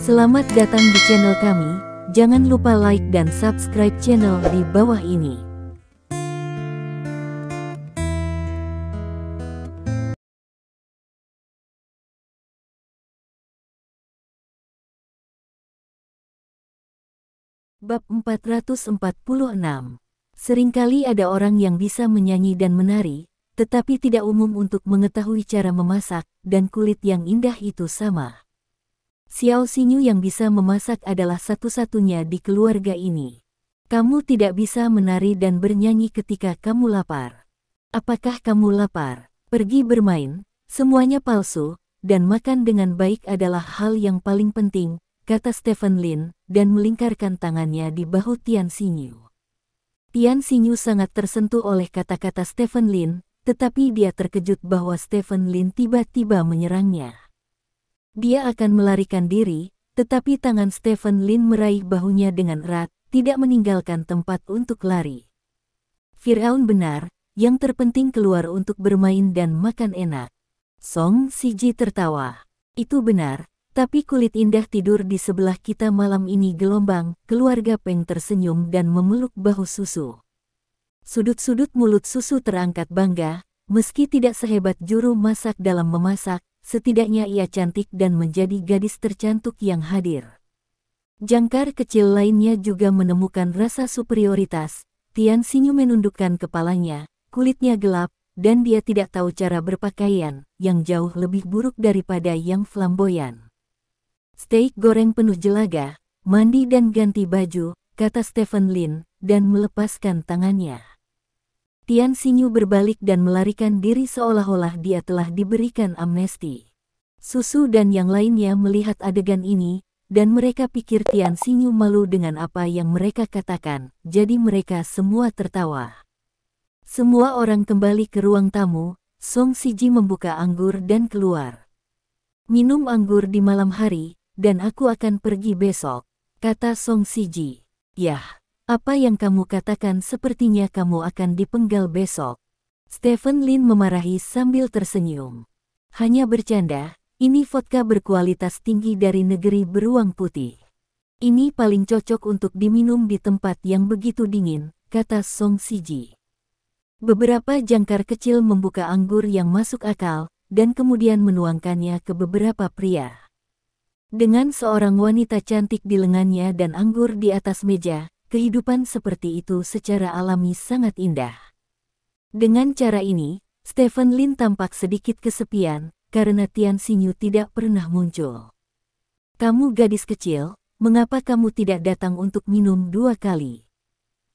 Selamat datang di channel kami, jangan lupa like dan subscribe channel di bawah ini. Bab 446. Seringkali ada orang yang bisa menyanyi dan menari, tetapi tidak umum untuk mengetahui cara memasak, dan kulit yang indah itu sama. Xiao Xinyu yang bisa memasak adalah satu-satunya di keluarga ini. Kamu tidak bisa menari dan bernyanyi ketika kamu lapar. Apakah kamu lapar? Pergi bermain, semuanya palsu, dan makan dengan baik adalah hal yang paling penting, kata Stephen Lin, dan melingkarkan tangannya di bahu Tian Xinyu. Tian Xinyu sangat tersentuh oleh kata-kata Stephen Lin, tetapi dia terkejut bahwa Stephen Lin tiba-tiba menyerangnya. Dia akan melarikan diri, tetapi tangan Stephen Lin meraih bahunya dengan erat, tidak meninggalkan tempat untuk lari. Firaun benar, yang terpenting keluar untuk bermain dan makan enak. Song Siji tertawa. Itu benar, tapi kulit indah tidur di sebelah kita malam ini gelombang, keluarga Peng tersenyum dan memeluk bahu Susu. Sudut-sudut mulut Susu terangkat bangga, meski tidak sehebat juru masak dalam memasak, setidaknya ia cantik dan menjadi gadis tercantik yang hadir. Jangkar kecil lainnya juga menemukan rasa superioritas. Tian Xinyu menundukkan kepalanya, kulitnya gelap, dan dia tidak tahu cara berpakaian, yang jauh lebih buruk daripada yang flamboyan. Steak goreng penuh jelaga, mandi dan ganti baju, kata Stephen Lin, dan melepaskan tangannya. Tian Xinyu berbalik dan melarikan diri seolah-olah dia telah diberikan amnesti. Susu dan yang lainnya melihat adegan ini, dan mereka pikir Tian Xinyu malu dengan apa yang mereka katakan, jadi mereka semua tertawa. Semua orang kembali ke ruang tamu, Song Siji membuka anggur dan keluar. Minum anggur di malam hari, dan aku akan pergi besok, kata Song Siji. Yah. Apa yang kamu katakan sepertinya kamu akan dipenggal besok. Stephen Lin memarahi sambil tersenyum. Hanya bercanda, ini vodka berkualitas tinggi dari negeri beruang putih. Ini paling cocok untuk diminum di tempat yang begitu dingin, kata Song Siji. Beberapa jangkar kecil membuka anggur yang masuk akal, dan kemudian menuangkannya ke beberapa pria. Dengan seorang wanita cantik di lengannya dan anggur di atas meja, kehidupan seperti itu secara alami sangat indah. Dengan cara ini, Stephen Lin tampak sedikit kesepian, karena Tian Xinyu tidak pernah muncul. Kamu gadis kecil, mengapa kamu tidak datang untuk minum 2 kali?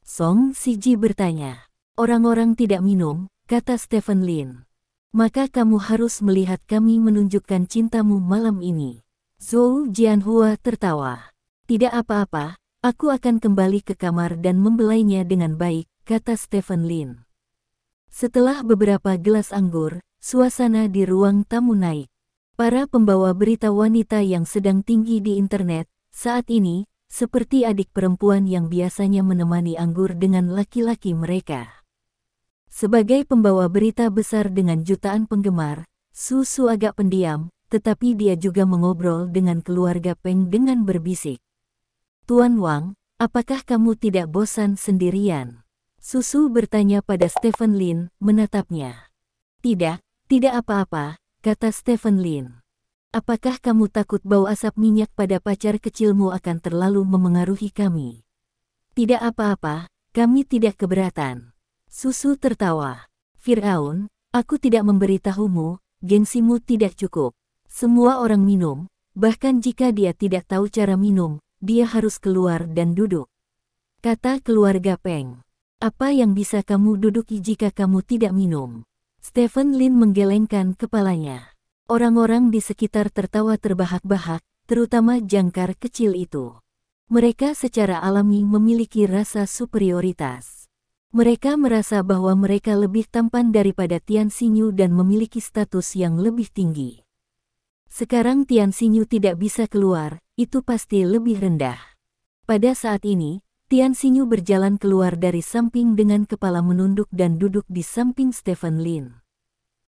Song Siji bertanya. Orang-orang tidak minum, kata Stephen Lin. Maka kamu harus melihat kami menunjukkan cintamu malam ini. Zhou Jianhua tertawa. Tidak apa-apa. Aku akan kembali ke kamar dan membelainya dengan baik, kata Stephen Lin. Setelah beberapa gelas anggur, suasana di ruang tamu naik. Para pembawa berita wanita yang sedang tinggi di internet, saat ini, seperti adik perempuan yang biasanya menemani anggur dengan laki-laki mereka. Sebagai pembawa berita besar dengan jutaan penggemar, Susu agak pendiam, tetapi dia juga mengobrol dengan keluarga Peng dengan berbisik. Tuan Wang, apakah kamu tidak bosan sendirian? Susu bertanya pada Stephen Lin, menatapnya. Tidak apa-apa, kata Stephen Lin. Apakah kamu takut bau asap minyak pada pacar kecilmu akan terlalu memengaruhi kami? Tidak apa-apa, kami tidak keberatan. Susu tertawa. Firaun, aku tidak memberitahumu, gengsimu tidak cukup. Semua orang minum, bahkan jika dia tidak tahu cara minum, dia harus keluar dan duduk. Kata keluarga Peng. Apa yang bisa kamu duduki jika kamu tidak minum? Stephen Lin menggelengkan kepalanya. Orang-orang di sekitar tertawa terbahak-bahak, terutama jangkar kecil itu. Mereka secara alami memiliki rasa superioritas. Mereka merasa bahwa mereka lebih tampan daripada Tian Xinyu dan memiliki status yang lebih tinggi. Sekarang Tian Xinyu tidak bisa keluar, itu pasti lebih rendah. Pada saat ini, Tian Xinyu berjalan keluar dari samping dengan kepala menunduk dan duduk di samping Stephen Lin.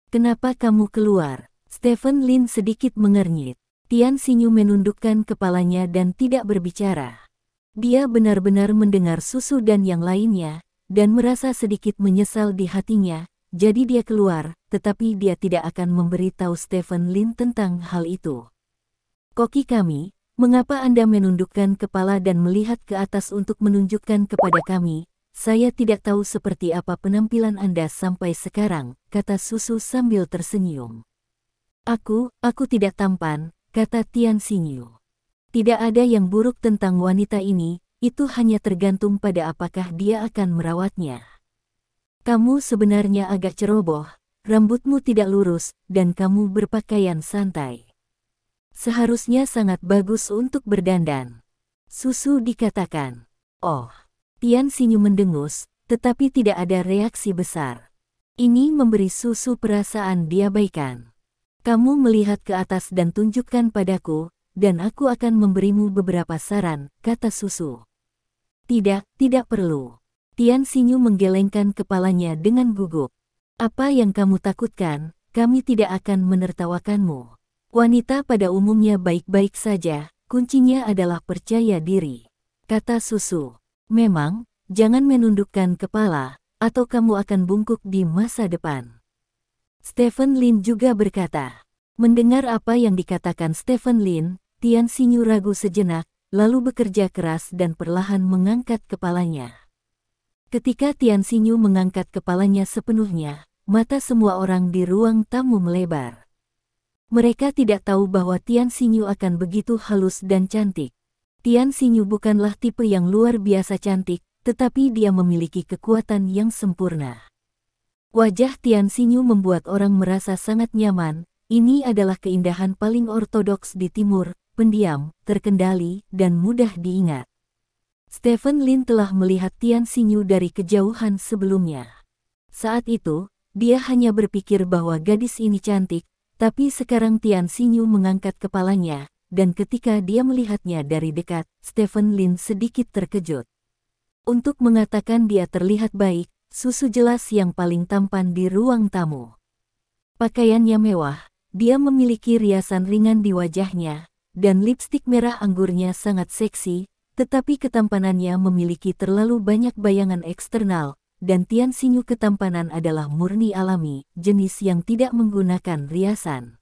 Kenapa kamu keluar? Stephen Lin sedikit mengernyit. Tian Xinyu menundukkan kepalanya dan tidak berbicara. Dia benar-benar mendengar Susu dan yang lainnya, dan merasa sedikit menyesal di hatinya, jadi dia keluar, tetapi dia tidak akan memberitahu Stephen Lin tentang hal itu. Koki kami, mengapa Anda menundukkan kepala dan melihat ke atas untuk menunjukkan kepada kami? Saya tidak tahu seperti apa penampilan Anda sampai sekarang, kata Susu sambil tersenyum. Aku tidak tampan, kata Tian Xinyu. Tidak ada yang buruk tentang wanita ini, itu hanya tergantung pada apakah dia akan merawatnya. Kamu sebenarnya agak ceroboh, rambutmu tidak lurus, dan kamu berpakaian santai. Seharusnya sangat bagus untuk berdandan. Susu dikatakan. Oh, Tian Xinyu mendengus, tetapi tidak ada reaksi besar. Ini memberi Susu perasaan diabaikan. Kamu melihat ke atas dan tunjukkan padaku, dan aku akan memberimu beberapa saran, kata Susu. Tidak perlu. Tian Xinyu menggelengkan kepalanya dengan gugup. Apa yang kamu takutkan, kami tidak akan menertawakanmu. Wanita pada umumnya baik-baik saja, kuncinya adalah percaya diri, kata Susu. Memang, jangan menundukkan kepala, atau kamu akan bungkuk di masa depan. Stephen Lin juga berkata. Mendengar apa yang dikatakan Stephen Lin, Tian Xinyu ragu sejenak, lalu bekerja keras dan perlahan mengangkat kepalanya. Ketika Tian Xinyu mengangkat kepalanya sepenuhnya, mata semua orang di ruang tamu melebar. Mereka tidak tahu bahwa Tian Xinyu akan begitu halus dan cantik. Tian Xinyu bukanlah tipe yang luar biasa cantik, tetapi dia memiliki kekuatan yang sempurna. Wajah Tian Xinyu membuat orang merasa sangat nyaman. Ini adalah keindahan paling ortodoks di timur, pendiam, terkendali, dan mudah diingat. Stephen Lin telah melihat Tian Xinyu dari kejauhan sebelumnya. Saat itu, dia hanya berpikir bahwa gadis ini cantik, tapi sekarang Tian Xinyu mengangkat kepalanya, dan ketika dia melihatnya dari dekat, Stephen Lin sedikit terkejut. Untuk mengatakan dia terlihat baik, Susu jelas yang paling tampan di ruang tamu. Pakaiannya mewah, dia memiliki riasan ringan di wajahnya, dan lipstik merah anggurnya sangat seksi, tetapi ketampanannya memiliki terlalu banyak bayangan eksternal, dan Tian Xinyu ketampanan adalah murni alami, jenis yang tidak menggunakan riasan.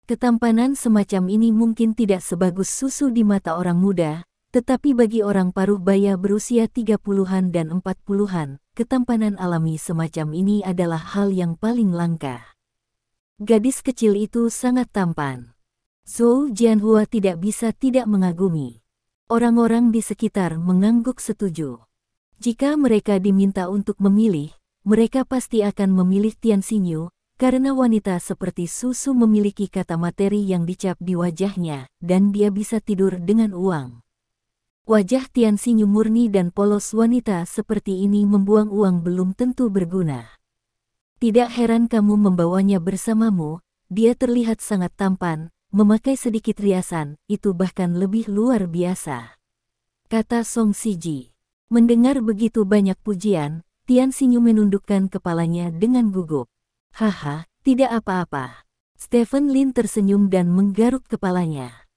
Ketampanan semacam ini mungkin tidak sebagus Susu di mata orang muda, tetapi bagi orang paruh baya berusia 30-an dan 40-an, ketampanan alami semacam ini adalah hal yang paling langka. Gadis kecil itu sangat tampan. Zhou Jianhua tidak bisa tidak mengagumi. Orang-orang di sekitar mengangguk setuju. Jika mereka diminta untuk memilih, mereka pasti akan memilih Tian Xinyu, karena wanita seperti Susu memiliki kata materi yang dicap di wajahnya, dan dia bisa tidur dengan uang. Wajah Tian Xinyu murni dan polos, wanita seperti ini membuang uang belum tentu berguna. Tidak heran kamu membawanya bersamamu, dia terlihat sangat tampan, memakai sedikit riasan, itu bahkan lebih luar biasa, kata Song Siji. Mendengar begitu banyak pujian, Tian Xinyu menundukkan kepalanya dengan gugup. Haha, tidak apa-apa. Stephen Lin tersenyum dan menggaruk kepalanya.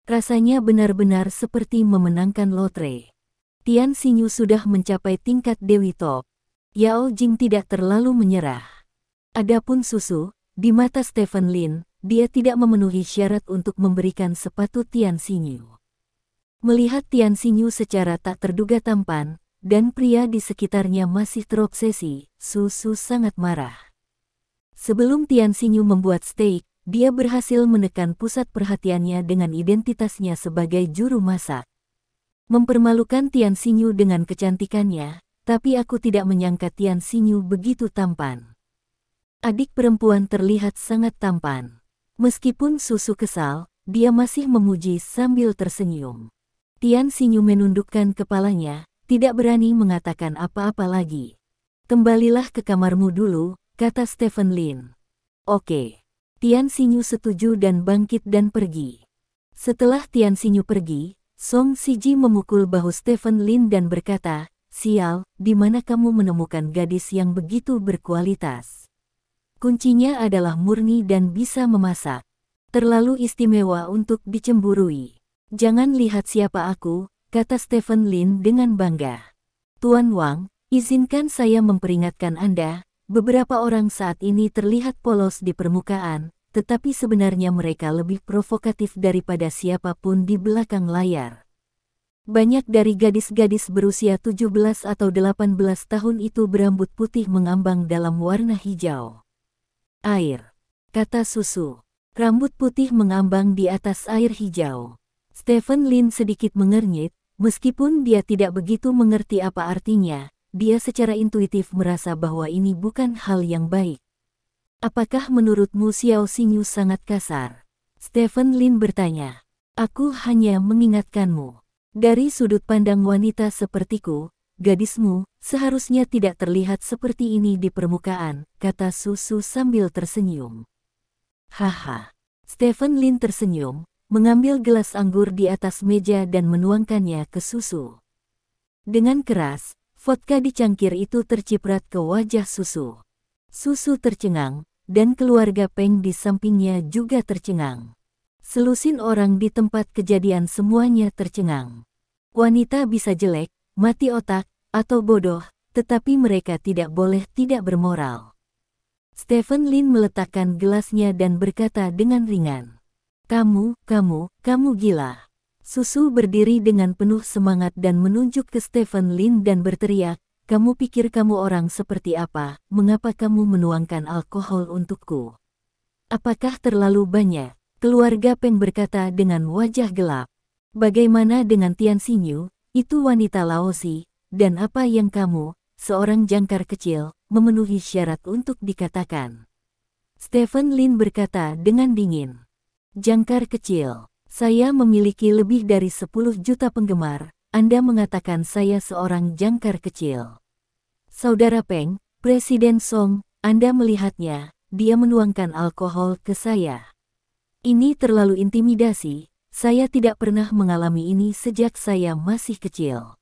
Rasanya benar-benar seperti memenangkan lotre. Tian Xinyu sudah mencapai tingkat Dewi Top. Yao Jing tidak terlalu menyerah. Adapun Susu, di mata Stephen Lin, dia tidak memenuhi syarat untuk memberikan sepatu Tian Xinyu. Melihat Tian Xinyu secara tak terduga tampan, dan pria di sekitarnya masih terobsesi, Susu sangat marah. Sebelum Tian Xinyu membuat steak, dia berhasil menekan pusat perhatiannya dengan identitasnya sebagai juru masak. Mempermalukan Tian Xinyu dengan kecantikannya, tapi aku tidak menyangka Tian Xinyu begitu tampan. Adik perempuan terlihat sangat tampan. Meskipun Susu kesal, dia masih memuji sambil tersenyum. Tian Xinyu menundukkan kepalanya, tidak berani mengatakan apa-apa lagi. Kembalilah ke kamarmu dulu, kata Stephen Lin. Oke. Tian Xinyu setuju dan bangkit dan pergi. Setelah Tian Xinyu pergi, Song Siji memukul bahu Stephen Lin dan berkata, "Sial, di mana kamu menemukan gadis yang begitu berkualitas? Kuncinya adalah murni dan bisa memasak." Terlalu istimewa untuk dicemburui. Jangan lihat siapa aku, kata Stephen Lin dengan bangga. Tuan Wang, izinkan saya memperingatkan Anda, beberapa orang saat ini terlihat polos di permukaan, tetapi sebenarnya mereka lebih provokatif daripada siapapun di belakang layar. Banyak dari gadis-gadis berusia 17 atau 18 tahun itu berambut putih mengambang dalam warna hijau. Air, kata Susu. Rambut putih mengambang di atas air hijau. Stephen Lin sedikit mengernyit, meskipun dia tidak begitu mengerti apa artinya, dia secara intuitif merasa bahwa ini bukan hal yang baik. Apakah menurutmu Xiao Xingyu sangat kasar? Stephen Lin bertanya. Aku hanya mengingatkanmu. Dari sudut pandang wanita sepertiku, gadismu seharusnya tidak terlihat seperti ini di permukaan, kata Susu sambil tersenyum. Haha. Stephen Lin tersenyum, mengambil gelas anggur di atas meja dan menuangkannya ke Susu. Dengan keras, vodka di cangkir itu terciprat ke wajah Susu. Susu tercengang, dan keluarga Peng di sampingnya juga tercengang. Selusin orang di tempat kejadian semuanya tercengang. Wanita bisa jelek, mati otak, atau bodoh, tetapi mereka tidak boleh tidak bermoral. Stephen Lin meletakkan gelasnya dan berkata dengan ringan. Kamu gila. Susu berdiri dengan penuh semangat dan menunjuk ke Stephen Lin dan berteriak, kamu pikir kamu orang seperti apa, mengapa kamu menuangkan alkohol untukku? Apakah terlalu banyak? Keluarga Peng berkata dengan wajah gelap. Bagaimana dengan Tian Xinyu, itu wanita Laosi, dan apa yang kamu, seorang jangkar kecil, memenuhi syarat untuk dikatakan. Stephen Lin berkata dengan dingin. Jangkar kecil, saya memiliki lebih dari 10 juta penggemar, Anda mengatakan saya seorang jangkar kecil. Saudara Peng, Presiden Song, Anda melihatnya, dia menuangkan alkohol ke saya. Ini terlalu intimidasi, saya tidak pernah mengalami ini sejak saya masih kecil.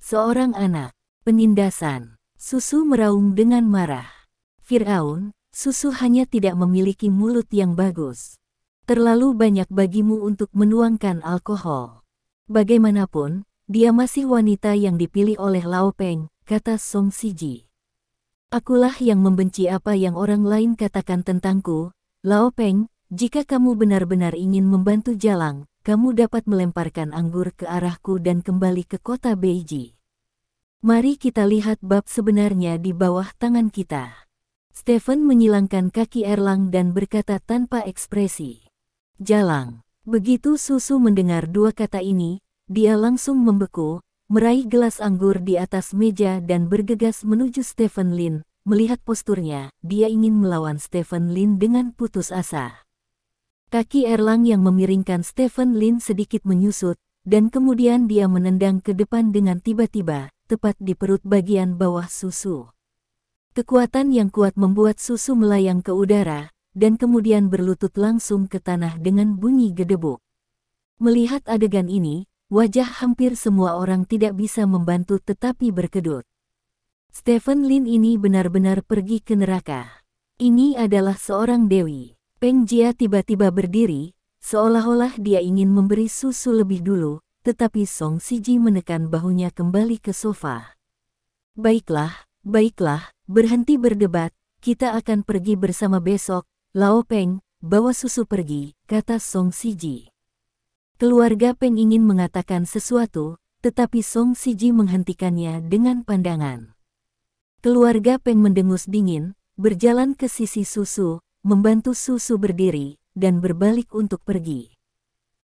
Seorang anak, penindasan. Susu meraung dengan marah. Firaun, Susu hanya tidak memiliki mulut yang bagus. Terlalu banyak bagimu untuk menuangkan alkohol. Bagaimanapun, dia masih wanita yang dipilih oleh Lao Peng, kata Song Siji. Akulah yang membenci apa yang orang lain katakan tentangku, Lao Peng, jika kamu benar-benar ingin membantu Jalang, kamu dapat melemparkan anggur ke arahku dan kembali ke kota Beiji. Mari kita lihat bab sebenarnya di bawah tangan kita. Stephen menyilangkan kaki Erlang dan berkata tanpa ekspresi. Jalang. Begitu Susu mendengar dua kata ini, dia langsung membeku, meraih gelas anggur di atas meja dan bergegas menuju Stephen Lin. Melihat posturnya, dia ingin melawan Stephen Lin dengan putus asa. Kaki Erlang yang memiringkan Stephen Lin sedikit menyusut, dan kemudian dia menendang ke depan dengan tiba-tiba, tepat di perut bagian bawah Susu. Kekuatan yang kuat membuat Susu melayang ke udara, dan kemudian berlutut langsung ke tanah dengan bunyi gedebuk. Melihat adegan ini, wajah hampir semua orang tidak bisa membantu tetapi berkedut. Stephen Lin ini benar-benar pergi ke neraka. Ini adalah seorang dewi. Peng Jia tiba-tiba berdiri, seolah-olah dia ingin memberi Susu lebih dulu, tetapi Song Siji menekan bahunya kembali ke sofa. Baiklah, berhenti berdebat, kita akan pergi bersama besok, Lao Peng, bawa Susu pergi, kata Song Siji. Keluarga Peng ingin mengatakan sesuatu, tetapi Song Siji menghentikannya dengan pandangan. Keluarga Peng mendengus dingin, berjalan ke sisi Susu, membantu Susu berdiri, dan berbalik untuk pergi.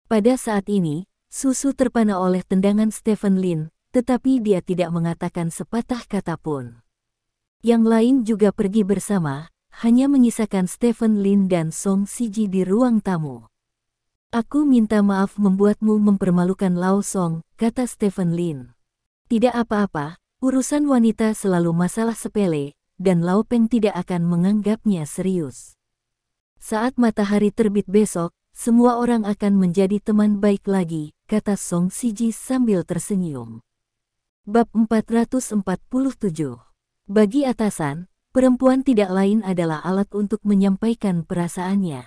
Pada saat ini, Susu terpana oleh tendangan Stephen Lin, tetapi dia tidak mengatakan sepatah kata pun. Yang lain juga pergi bersama, hanya menyisakan Stephen Lin dan Song Siji di ruang tamu. Aku minta maaf membuatmu mempermalukan Lao Song, kata Stephen Lin. Tidak apa-apa, urusan wanita selalu masalah sepele, dan Lao Peng tidak akan menganggapnya serius. Saat matahari terbit besok, semua orang akan menjadi teman baik lagi, kata Song Siji sambil tersenyum. Bab 447. Bagi atasan, perempuan tidak lain adalah alat untuk menyampaikan perasaannya.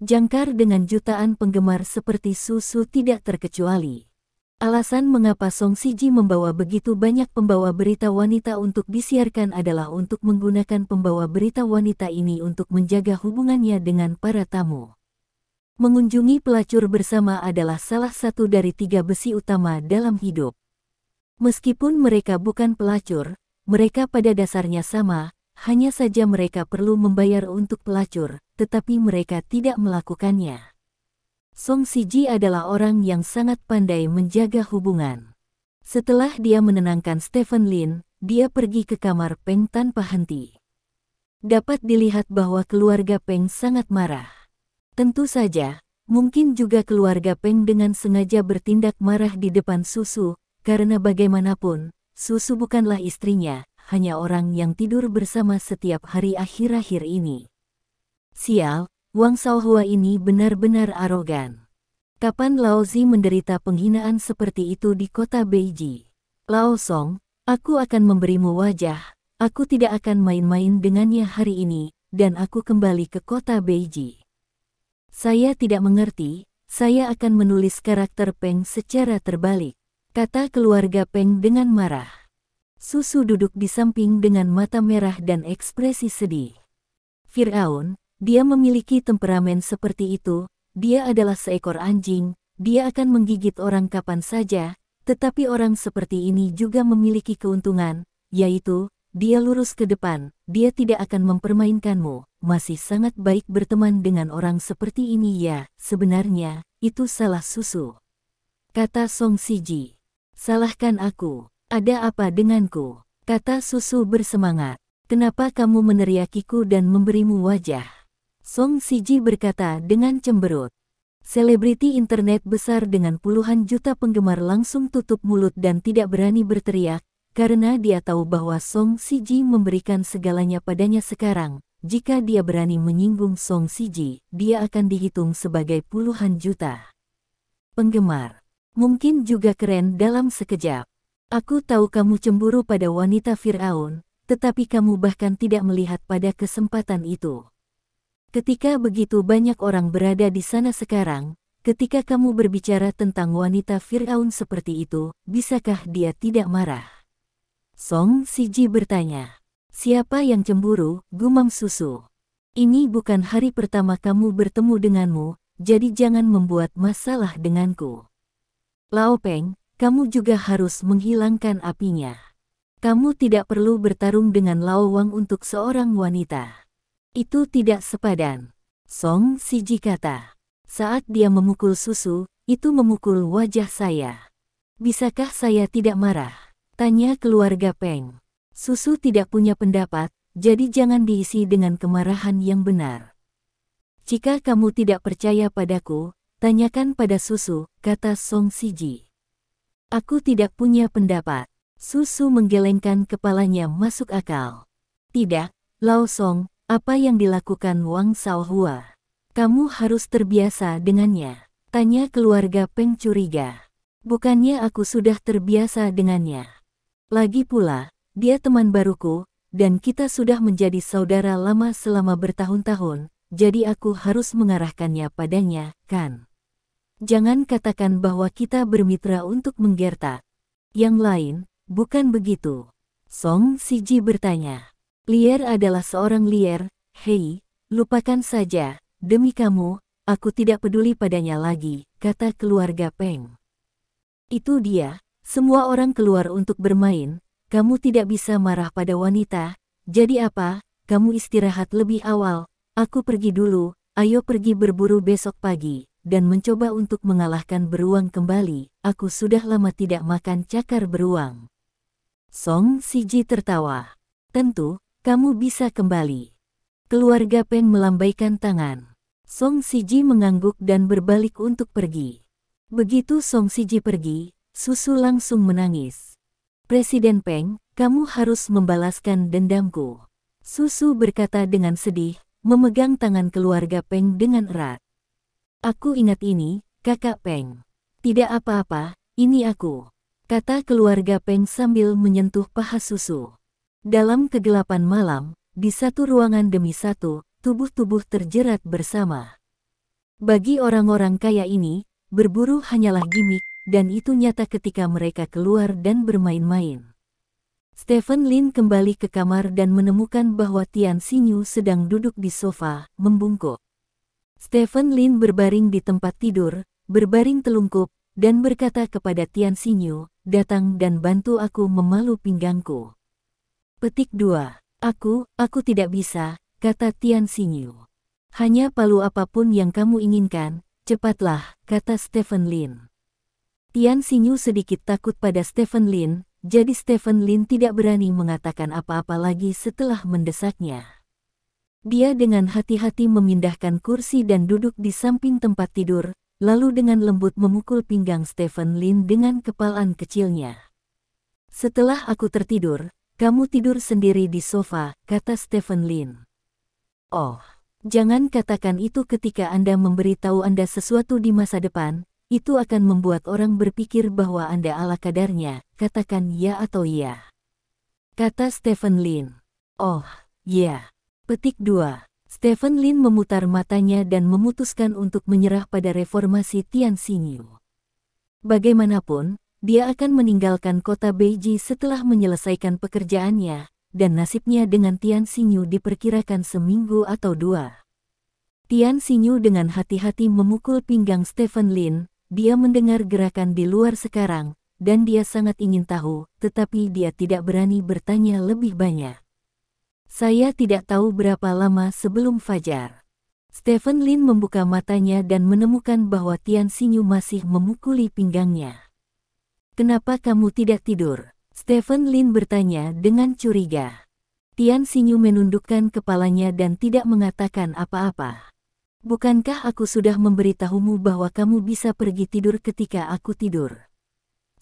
Jangkar dengan jutaan penggemar seperti Susu tidak terkecuali. Alasan mengapa Song Siji membawa begitu banyak pembawa berita wanita untuk disiarkan adalah untuk menggunakan pembawa berita wanita ini untuk menjaga hubungannya dengan para tamu. Mengunjungi pelacur bersama adalah salah satu dari 3 besi utama dalam hidup. Meskipun mereka bukan pelacur, mereka pada dasarnya sama, hanya saja mereka perlu membayar untuk pelacur, tetapi mereka tidak melakukannya. Song Siji adalah orang yang sangat pandai menjaga hubungan. Setelah dia menenangkan Stephen Lin, dia pergi ke kamar Peng tanpa henti. Dapat dilihat bahwa keluarga Peng sangat marah. Tentu saja, mungkin juga keluarga Peng dengan sengaja bertindak marah di depan Susu, karena bagaimanapun, Susu bukanlah istrinya, hanya orang yang tidur bersama setiap hari akhir-akhir ini. Sial, Wang Shaohua ini benar-benar arogan. Kapan Lao Zi menderita penghinaan seperti itu di kota Beiji? Lao Song, aku akan memberimu wajah, aku tidak akan main-main dengannya hari ini, dan aku kembali ke kota Beiji. Saya tidak mengerti, saya akan menulis karakter Peng secara terbalik, kata keluarga Peng dengan marah. Susu duduk di samping dengan mata merah dan ekspresi sedih. Firaun, dia memiliki temperamen seperti itu, dia adalah seekor anjing, dia akan menggigit orang kapan saja, tetapi orang seperti ini juga memiliki keuntungan, yaitu, dia lurus ke depan, dia tidak akan mempermainkanmu, masih sangat baik berteman dengan orang seperti ini ya, sebenarnya, itu salah Susu. Kata Song Siji. Salahkan aku, ada apa denganku? Kata Susu bersemangat. Kenapa kamu meneriakiku dan memberimu wajah? Song Siji berkata dengan cemberut. Selebriti internet besar dengan puluhan juta penggemar langsung tutup mulut dan tidak berani berteriak, karena dia tahu bahwa Song Siji memberikan segalanya padanya sekarang. Jika dia berani menyinggung Song Siji, dia akan dihitung sebagai puluhan juta penggemar. Mungkin juga keren dalam sekejap. Aku tahu kamu cemburu pada wanita Firaun, tetapi kamu bahkan tidak melihat pada kesempatan itu. Ketika begitu banyak orang berada di sana sekarang, ketika kamu berbicara tentang wanita Firaun seperti itu, bisakah dia tidak marah? Song Siji bertanya. Siapa yang cemburu, gumam Susu. Ini bukan hari pertama kamu bertemu denganmu, jadi jangan membuat masalah denganku. Lao Peng, kamu juga harus menghilangkan apinya. Kamu tidak perlu bertarung dengan Lao Wang untuk seorang wanita. Itu tidak sepadan. Song Siji kata. Saat dia memukul Susu, itu memukul wajah saya. Bisakah saya tidak marah? Tanya keluarga Peng. Susu tidak punya pendapat, jadi jangan diisi dengan kemarahan yang benar. Jika kamu tidak percaya padaku, tanyakan pada Susu, kata Song Siji. Aku tidak punya pendapat. Susu menggelengkan kepalanya masuk akal. Tidak, Lao Song. Apa yang dilakukan Wang Shaohua? Kamu harus terbiasa dengannya. Tanya keluarga Peng curiga. Bukannya aku sudah terbiasa dengannya. Lagi pula, dia teman baruku, dan kita sudah menjadi saudara lama selama bertahun-tahun, jadi aku harus mengarahkannya padanya, kan? Jangan katakan bahwa kita bermitra untuk menggertak. Yang lain, bukan begitu. Song Siji bertanya. Lier adalah seorang lier, hei, lupakan saja, demi kamu, aku tidak peduli padanya lagi, kata keluarga Peng. Itu dia, semua orang keluar untuk bermain, kamu tidak bisa marah pada wanita, jadi apa, kamu istirahat lebih awal, aku pergi dulu, ayo pergi berburu besok pagi, dan mencoba untuk mengalahkan beruang kembali, aku sudah lama tidak makan cakar beruang. Song Siji tertawa. Tentu, kamu bisa kembali. Keluarga Peng melambaikan tangan. Song Siji mengangguk dan berbalik untuk pergi. Begitu Song Siji pergi, Susu langsung menangis. Presiden Peng, kamu harus membalaskan dendamku. Susu berkata dengan sedih, memegang tangan keluarga Peng dengan erat. Aku ingat ini, kakak Peng. Tidak apa-apa, ini aku, kata keluarga Peng sambil menyentuh paha Susu. Dalam kegelapan malam, di satu ruangan demi satu, tubuh-tubuh terjerat bersama. Bagi orang-orang kaya ini, berburu hanyalah gimik, dan itu nyata ketika mereka keluar dan bermain-main. Stephen Lin kembali ke kamar dan menemukan bahwa Tian Xinyu sedang duduk di sofa, membungkuk. Stephen Lin berbaring di tempat tidur, berbaring telungkup, dan berkata kepada Tian Xinyu, "Datang dan bantu aku memalu pinggangku." Petik 2. Aku tidak bisa, kata Tian Xinyu. "Hanya palu apapun yang kamu inginkan, cepatlah," kata Stephen Lin. Tian Xinyu sedikit takut pada Stephen Lin, jadi Stephen Lin tidak berani mengatakan apa-apa lagi setelah mendesaknya. Dia dengan hati-hati memindahkan kursi dan duduk di samping tempat tidur, lalu dengan lembut memukul pinggang Stephen Lin dengan kepalan kecilnya. "Setelah aku tertidur, kamu tidur sendiri di sofa," kata Stephen Lin. "Oh, jangan katakan itu ketika Anda memberitahu Anda sesuatu di masa depan. Itu akan membuat orang berpikir bahwa Anda ala kadarnya, katakan ya atau iya," kata Stephen Lin. "Oh, ya." Petik 2. Stephen Lin memutar matanya dan memutuskan untuk menyerah pada reformasi Tian Xinyu. Bagaimanapun, dia akan meninggalkan kota Beiji setelah menyelesaikan pekerjaannya, dan nasibnya dengan Tian Xinyu diperkirakan seminggu atau 2. Tian Xinyu dengan hati-hati memukul pinggang Stephen Lin. Dia mendengar gerakan di luar sekarang, dan dia sangat ingin tahu, tetapi dia tidak berani bertanya lebih banyak. "Saya tidak tahu berapa lama sebelum fajar." Stephen Lin membuka matanya dan menemukan bahwa Tian Xinyu masih memukuli pinggangnya. "Kenapa kamu tidak tidur?" Stephen Lin bertanya dengan curiga. Tian Xinyu menundukkan kepalanya dan tidak mengatakan apa-apa. "Bukankah aku sudah memberitahumu bahwa kamu bisa pergi tidur ketika aku tidur?"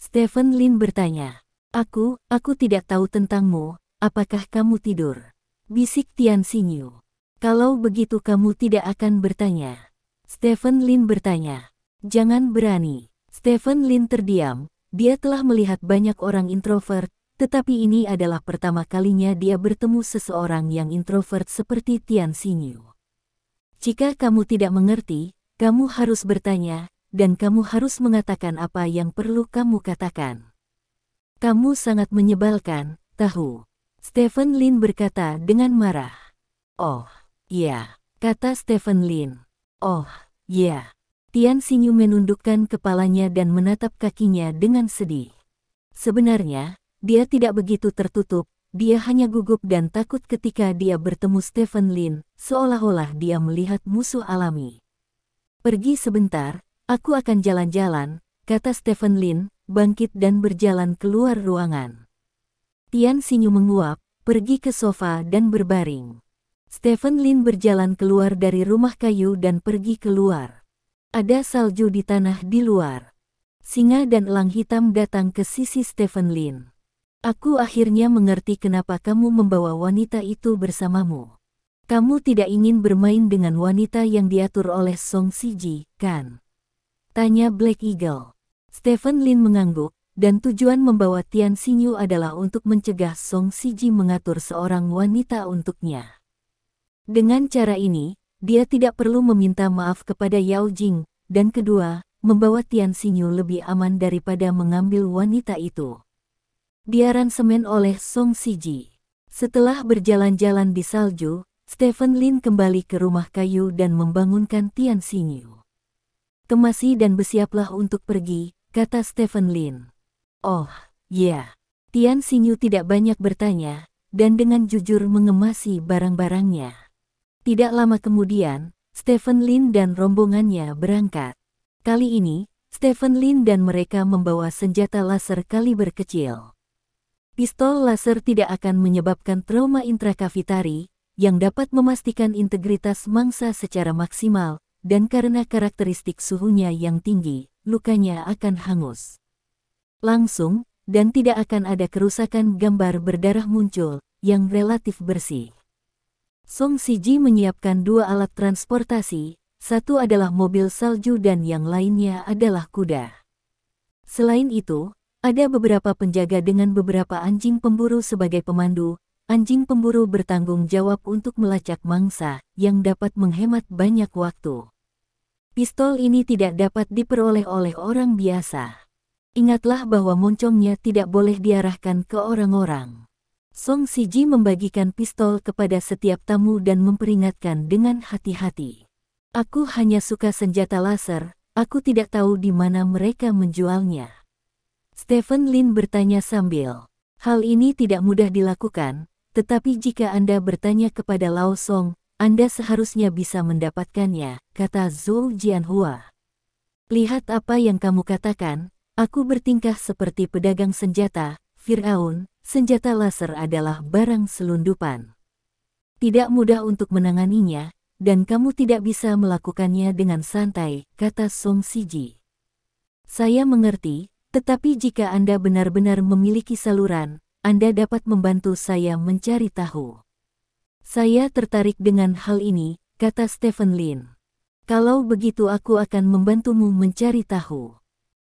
Stephen Lin bertanya. Aku tidak tahu tentangmu, apakah kamu tidur?" bisik Tian Xinyu. "Kalau begitu kamu tidak akan bertanya." Stephen Lin bertanya. "Jangan berani." Stephen Lin terdiam, dia telah melihat banyak orang introvert, tetapi ini adalah pertama kalinya dia bertemu seseorang yang introvert seperti Tian Xinyu. "Jika kamu tidak mengerti, kamu harus bertanya, dan kamu harus mengatakan apa yang perlu kamu katakan. Kamu sangat menyebalkan, tahu." Stephen Lin berkata dengan marah. "Oh, iya," kata Stephen Lin. "Oh, iya." Tian Xinyu menundukkan kepalanya dan menatap kakinya dengan sedih. Sebenarnya, dia tidak begitu tertutup. Dia hanya gugup dan takut ketika dia bertemu Stephen Lin, seolah-olah dia melihat musuh alami. "Pergi sebentar, aku akan jalan-jalan," kata Stephen Lin, bangkit dan berjalan keluar ruangan. Tian Xinyu menguap, pergi ke sofa dan berbaring. Stephen Lin berjalan keluar dari rumah kayu dan pergi keluar. Ada salju di tanah di luar. Singa dan elang hitam datang ke sisi Stephen Lin. "Aku akhirnya mengerti kenapa kamu membawa wanita itu bersamamu. Kamu tidak ingin bermain dengan wanita yang diatur oleh Song Siji, kan?" tanya Black Eagle. Stephen Lin mengangguk, dan tujuan membawa Tian Xinyu adalah untuk mencegah Song Siji mengatur seorang wanita untuknya. Dengan cara ini, dia tidak perlu meminta maaf kepada Yao Jing, dan kedua, membawa Tian Xinyu lebih aman daripada mengambil wanita itu. Diaransemen oleh Song Siji. Setelah berjalan-jalan di salju, Stephen Lin kembali ke rumah kayu dan membangunkan Tian Xinyu. "Kemasi dan bersiaplah untuk pergi," kata Stephen Lin. "Oh, ya." Tian Xinyu tidak banyak bertanya, dan dengan jujur mengemasi barang-barangnya. Tidak lama kemudian, Stephen Lin dan rombongannya berangkat. Kali ini, Stephen Lin dan mereka membawa senjata laser kaliber kecil. Pistol laser tidak akan menyebabkan trauma intrakavitari, yang dapat memastikan integritas mangsa secara maksimal, dan karena karakteristik suhunya yang tinggi, lukanya akan hangus langsung, dan tidak akan ada kerusakan gambar berdarah muncul, yang relatif bersih. Song Siji menyiapkan 2 alat transportasi, satu adalah mobil salju dan yang lainnya adalah kuda. Selain itu, ada beberapa penjaga dengan beberapa anjing pemburu sebagai pemandu. Anjing pemburu bertanggung jawab untuk melacak mangsa, yang dapat menghemat banyak waktu. Pistol ini tidak dapat diperoleh oleh orang biasa. Ingatlah bahwa moncongnya tidak boleh diarahkan ke orang-orang. Song Siji membagikan pistol kepada setiap tamu dan memperingatkan dengan hati-hati. Aku hanya suka senjata laser, aku tidak tahu di mana mereka menjualnya. Stephen Lin bertanya sambil, hal ini tidak mudah dilakukan, tetapi jika Anda bertanya kepada Lao Song, Anda seharusnya bisa mendapatkannya, kata Zhou Jianhua. Lihat apa yang kamu katakan, aku bertingkah seperti pedagang senjata, Firaun, senjata laser adalah barang selundupan. Tidak mudah untuk menanganinya, dan kamu tidak bisa melakukannya dengan santai, kata Song Siji. Saya mengerti, tetapi jika Anda benar-benar memiliki saluran, Anda dapat membantu saya mencari tahu. Saya tertarik dengan hal ini, kata Stephen Lin. Kalau begitu aku akan membantumu mencari tahu.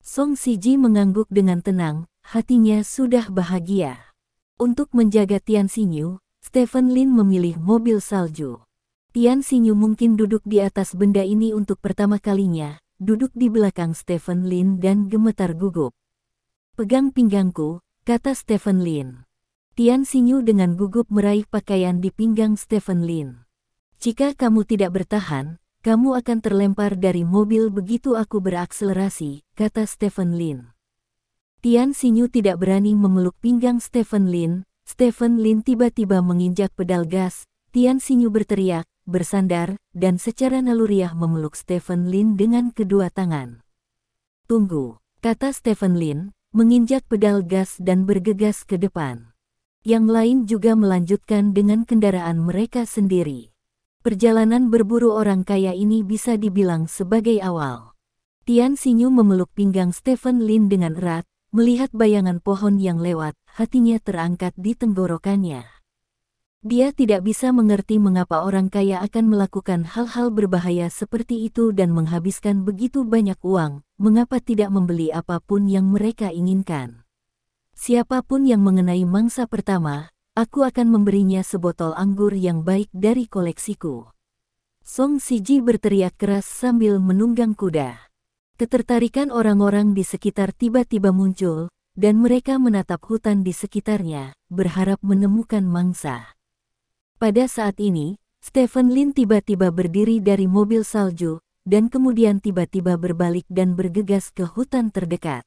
Song Siji mengangguk dengan tenang, hatinya sudah bahagia. Untuk menjaga Tian Xinyu, Stephen Lin memilih mobil salju. Tian Xinyu mungkin duduk di atas benda ini untuk pertama kalinya, duduk di belakang Stephen Lin dan gemetar gugup. Pegang pinggangku, kata Stephen Lin. Tian Xinyu dengan gugup meraih pakaian di pinggang Stephen Lin. Jika kamu tidak bertahan, kamu akan terlempar dari mobil begitu aku berakselerasi, kata Stephen Lin. Tian Xinyu tidak berani memeluk pinggang Stephen Lin. Stephen Lin tiba-tiba menginjak pedal gas. Tian Xinyu berteriak, bersandar, dan secara naluriah memeluk Stephen Lin dengan kedua tangan. Tunggu, kata Stephen Lin, menginjak pedal gas dan bergegas ke depan. Yang lain juga melanjutkan dengan kendaraan mereka sendiri. Perjalanan berburu orang kaya ini bisa dibilang sebagai awal. Tian Xinyu memeluk pinggang Stephen Lin dengan erat, melihat bayangan pohon yang lewat, hatinya terangkat di tenggorokannya. Dia tidak bisa mengerti mengapa orang kaya akan melakukan hal-hal berbahaya seperti itu dan menghabiskan begitu banyak uang, mengapa tidak membeli apapun yang mereka inginkan. Siapapun yang mengenai mangsa pertama, aku akan memberinya sebotol anggur yang baik dari koleksiku. Song Siji berteriak keras sambil menunggang kuda. Ketertarikan orang-orang di sekitar tiba-tiba muncul, dan mereka menatap hutan di sekitarnya, berharap menemukan mangsa. Pada saat ini, Stephen Lin tiba-tiba berdiri dari mobil salju, dan kemudian tiba-tiba berbalik dan bergegas ke hutan terdekat.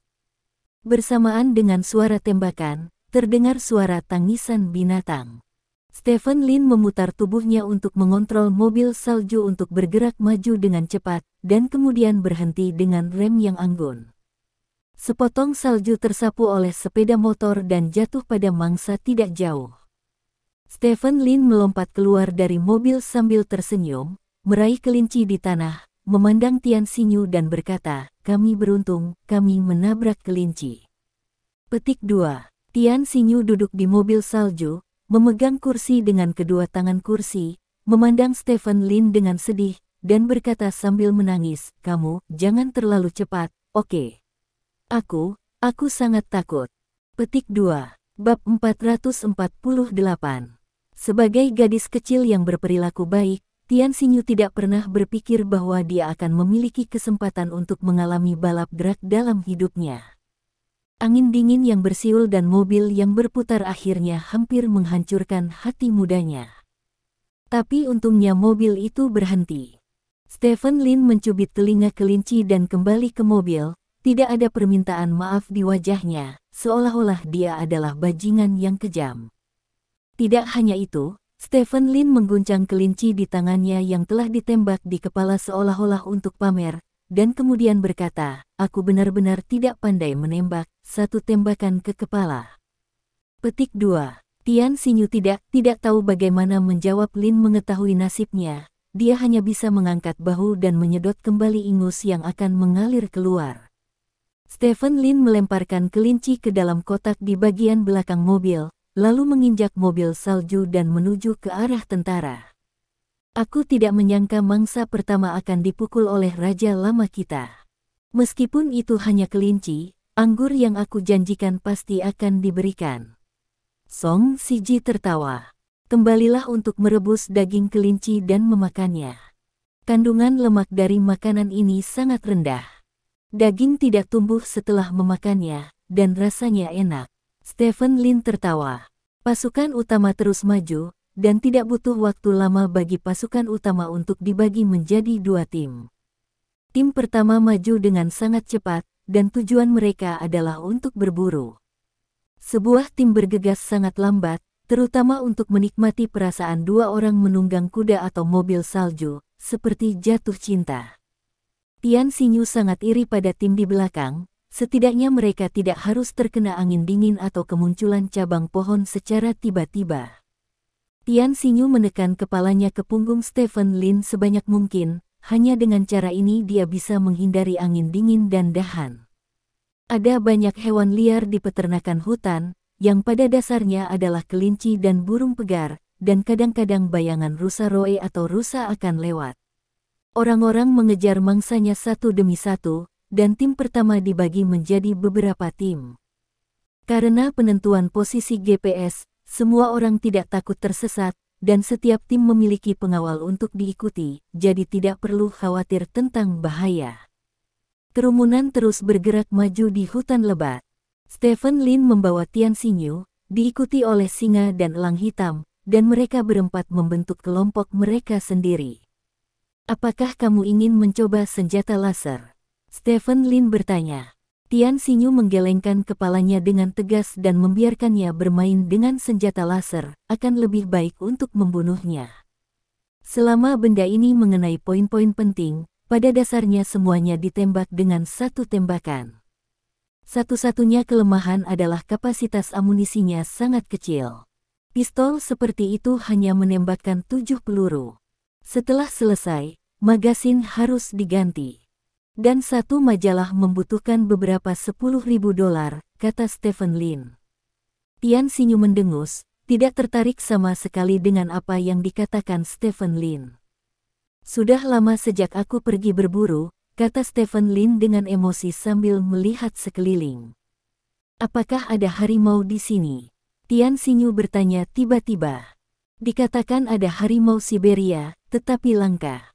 Bersamaan dengan suara tembakan, terdengar suara tangisan binatang. Stephen Lin memutar tubuhnya untuk mengontrol mobil salju untuk bergerak maju dengan cepat, dan kemudian berhenti dengan rem yang anggun. Sepotong salju tersapu oleh sepeda motor dan jatuh pada mangsa tidak jauh. Stephen Lin melompat keluar dari mobil sambil tersenyum, meraih kelinci di tanah, memandang Tian Xinyu dan berkata, kami beruntung, kami menabrak kelinci. Petik 2. Tian Xinyu duduk di mobil salju, memegang kursi dengan kedua tangan kursi, memandang Stephen Lin dengan sedih, dan berkata sambil menangis, kamu, jangan terlalu cepat, oke? Aku sangat takut. Petik 2. Bab 448. Sebagai gadis kecil yang berperilaku baik, Tian Xinyu tidak pernah berpikir bahwa dia akan memiliki kesempatan untuk mengalami balap drag dalam hidupnya. Angin dingin yang bersiul dan mobil yang berputar akhirnya hampir menghancurkan hati mudanya. Tapi untungnya mobil itu berhenti. Stephen Lin mencubit telinga kelinci dan kembali ke mobil, tidak ada permintaan maaf di wajahnya, seolah-olah dia adalah bajingan yang kejam. Tidak hanya itu, Stephen Lin mengguncang kelinci di tangannya yang telah ditembak di kepala seolah-olah untuk pamer, dan kemudian berkata, aku benar-benar tidak pandai menembak, satu tembakan ke kepala. Petik 2. Tian Xinyu tidak tahu bagaimana menjawab. Lin mengetahui nasibnya, dia hanya bisa mengangkat bahu dan menyedot kembali ingus yang akan mengalir keluar. Stephen Lin melemparkan kelinci ke dalam kotak di bagian belakang mobil, lalu menginjak mobil salju dan menuju ke arah tentara. Aku tidak menyangka mangsa pertama akan dipukul oleh Raja Lama kita. Meskipun itu hanya kelinci, anggur yang aku janjikan pasti akan diberikan. Song Siji tertawa. Kembalilah untuk merebus daging kelinci dan memakannya. Kandungan lemak dari makanan ini sangat rendah. Daging tidak tumbuh setelah memakannya, dan rasanya enak. Stephen Lin tertawa. Pasukan utama terus maju, dan tidak butuh waktu lama bagi pasukan utama untuk dibagi menjadi dua tim. Tim pertama maju dengan sangat cepat, dan tujuan mereka adalah untuk berburu. Sebuah tim bergegas sangat lambat, terutama untuk menikmati perasaan dua orang menunggang kuda atau mobil salju, seperti jatuh cinta. Tian Xinyu sangat iri pada tim di belakang, setidaknya mereka tidak harus terkena angin dingin atau kemunculan cabang pohon secara tiba-tiba. Tian Xinyu menekan kepalanya ke punggung Stephen Lin sebanyak mungkin, hanya dengan cara ini dia bisa menghindari angin dingin dan dahan. Ada banyak hewan liar di peternakan hutan, yang pada dasarnya adalah kelinci dan burung pegar, dan kadang-kadang bayangan rusa roe atau rusa akan lewat. Orang-orang mengejar mangsanya satu demi satu, dan tim pertama dibagi menjadi beberapa tim. Karena penentuan posisi GPS, semua orang tidak takut tersesat, dan setiap tim memiliki pengawal untuk diikuti, jadi tidak perlu khawatir tentang bahaya. Kerumunan terus bergerak maju di hutan lebat. Stephen Lin membawa Tian Xinyu, diikuti oleh singa dan elang hitam, dan mereka berempat membentuk kelompok mereka sendiri. Apakah kamu ingin mencoba senjata laser? Stephen Lin bertanya. Tian Xinyu menggelengkan kepalanya dengan tegas dan membiarkannya bermain dengan senjata laser, akan lebih baik untuk membunuhnya. Selama benda ini mengenai poin-poin penting, pada dasarnya semuanya ditembak dengan satu tembakan. Satu-satunya kelemahan adalah kapasitas amunisinya sangat kecil. Pistol seperti itu hanya menembakkan 7 peluru. Setelah selesai, magasin harus diganti. Dan satu majalah membutuhkan beberapa $10.000, kata Stephen Lin. Tian Xinyu mendengus, tidak tertarik sama sekali dengan apa yang dikatakan Stephen Lin. Sudah lama sejak aku pergi berburu, kata Stephen Lin dengan emosi sambil melihat sekeliling. Apakah ada harimau di sini? Tian Xinyu bertanya tiba-tiba. Dikatakan ada harimau Siberia, tetapi langka.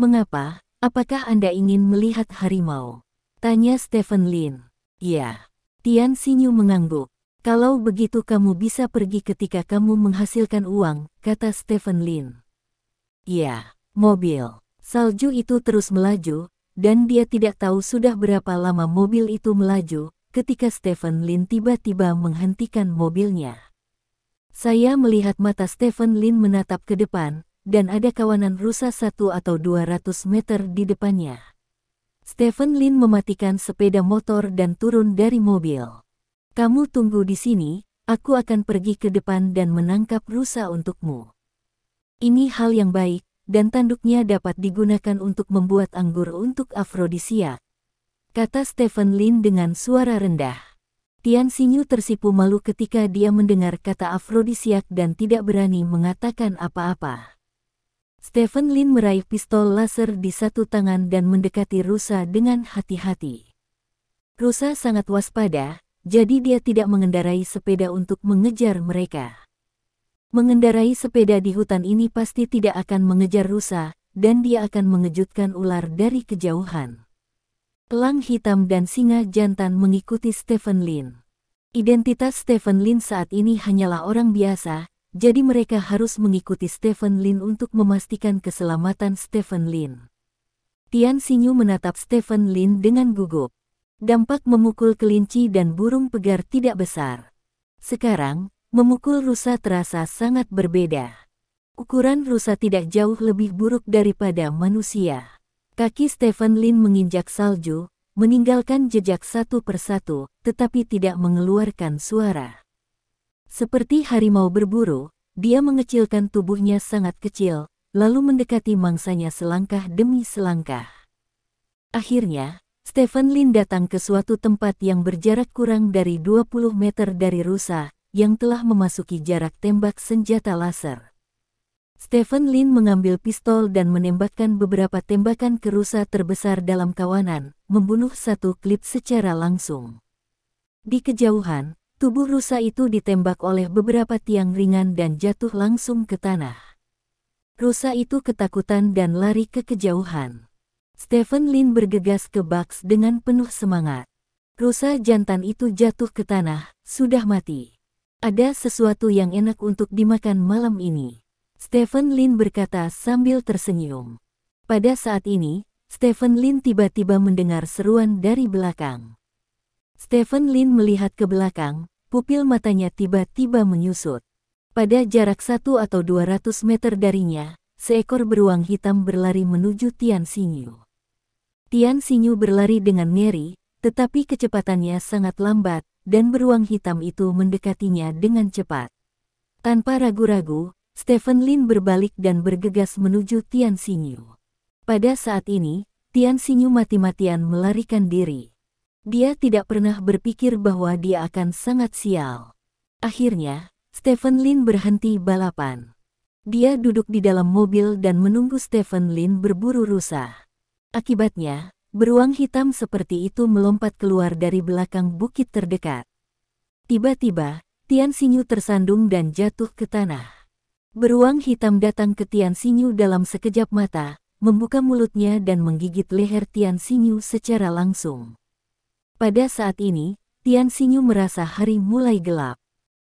Mengapa? Apakah Anda ingin melihat harimau? Tanya Stephen Lin. Ya. Tian Xinyu mengangguk. Kalau begitu kamu bisa pergi ketika kamu menghasilkan uang, kata Stephen Lin. Ya, mobil. Salju itu terus melaju, dan dia tidak tahu sudah berapa lama mobil itu melaju, ketika Stephen Lin tiba-tiba menghentikan mobilnya. Saya melihat mata Stephen Lin menatap ke depan, dan ada kawanan rusa 1 atau 200 meter di depannya. Stephen Lin mematikan sepeda motor dan turun dari mobil. Kamu tunggu di sini, aku akan pergi ke depan dan menangkap rusa untukmu. Ini hal yang baik, dan tanduknya dapat digunakan untuk membuat anggur untuk afrodisiak, kata Stephen Lin dengan suara rendah. Tian Xinyu tersipu malu ketika dia mendengar kata afrodisiak dan tidak berani mengatakan apa-apa. Stephen Lin meraih pistol laser di satu tangan dan mendekati rusa dengan hati-hati. Rusa sangat waspada, jadi dia tidak mengendarai sepeda untuk mengejar mereka. Mengendarai sepeda di hutan ini pasti tidak akan mengejar rusa, dan dia akan mengejutkan ular dari kejauhan. Elang hitam dan singa jantan mengikuti Stephen Lin. Identitas Stephen Lin saat ini hanyalah orang biasa, jadi mereka harus mengikuti Stephen Lin untuk memastikan keselamatan Stephen Lin. Tian Xinyu menatap Stephen Lin dengan gugup. Dampak memukul kelinci dan burung pegar tidak besar. Sekarang, memukul rusa terasa sangat berbeda. Ukuran rusa tidak jauh lebih buruk daripada manusia. Kaki Stephen Lin menginjak salju, meninggalkan jejak satu persatu, tetapi tidak mengeluarkan suara. Seperti harimau berburu, dia mengecilkan tubuhnya sangat kecil, lalu mendekati mangsanya selangkah demi selangkah. Akhirnya, Stephen Lin datang ke suatu tempat yang berjarak kurang dari 20 meter dari rusa, yang telah memasuki jarak tembak senjata laser. Stephen Lin mengambil pistol dan menembakkan beberapa tembakan ke rusa terbesar dalam kawanan, membunuh satu klip secara langsung. Di kejauhan, tubuh rusa itu ditembak oleh beberapa tiang ringan dan jatuh langsung ke tanah. Rusa itu ketakutan dan lari ke kejauhan. Stephen Lin bergegas ke Bugs dengan penuh semangat. Rusa jantan itu jatuh ke tanah, sudah mati. Ada sesuatu yang enak untuk dimakan malam ini. Stephen Lin berkata sambil tersenyum. Pada saat ini, Stephen Lin tiba-tiba mendengar seruan dari belakang. Stephen Lin melihat ke belakang, pupil matanya tiba-tiba menyusut. Pada jarak 1 atau 200 meter darinya, seekor beruang hitam berlari menuju Tian Xinyu. Tian Xinyu berlari dengan ngeri, tetapi kecepatannya sangat lambat, dan beruang hitam itu mendekatinya dengan cepat. Tanpa ragu-ragu, Stephen Lin berbalik dan bergegas menuju Tian Xinyu. Pada saat ini, Tian Xinyu mati-matian melarikan diri. Dia tidak pernah berpikir bahwa dia akan sangat sial. Akhirnya, Stephen Lin berhenti balapan. Dia duduk di dalam mobil dan menunggu Stephen Lin berburu rusa. Akibatnya, beruang hitam seperti itu melompat keluar dari belakang bukit terdekat. Tiba-tiba, Tian Xinyu tersandung dan jatuh ke tanah. Beruang hitam datang ke Tian Xinyu dalam sekejap mata, membuka mulutnya dan menggigit leher Tian Xinyu secara langsung. Pada saat ini, Tian Xinyu merasa hari mulai gelap.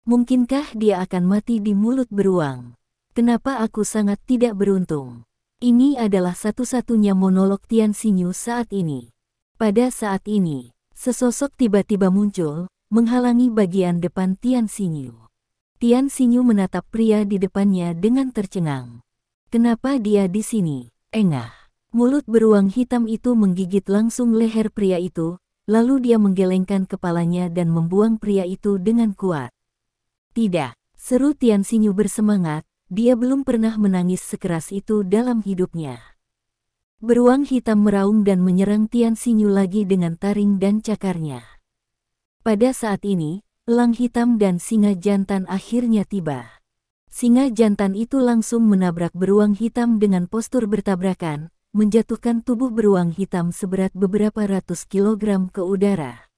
Mungkinkah dia akan mati di mulut beruang? Kenapa aku sangat tidak beruntung? Ini adalah satu-satunya monolog Tian Xinyu saat ini. Pada saat ini, sesosok tiba-tiba muncul, menghalangi bagian depan Tian Xinyu. Tian Xinyu menatap pria di depannya dengan tercengang. Kenapa dia di sini? Engah. Mulut beruang hitam itu menggigit langsung leher pria itu, lalu dia menggelengkan kepalanya dan membuang pria itu dengan kuat. Tidak, seru Tian Xinyu bersemangat, dia belum pernah menangis sekeras itu dalam hidupnya. Beruang hitam meraung dan menyerang Tian Xinyu lagi dengan taring dan cakarnya. Pada saat ini, elang hitam dan singa jantan akhirnya tiba. Singa jantan itu langsung menabrak beruang hitam dengan postur bertabrakan, menjatuhkan tubuh beruang hitam seberat beberapa ratus kilogram ke udara.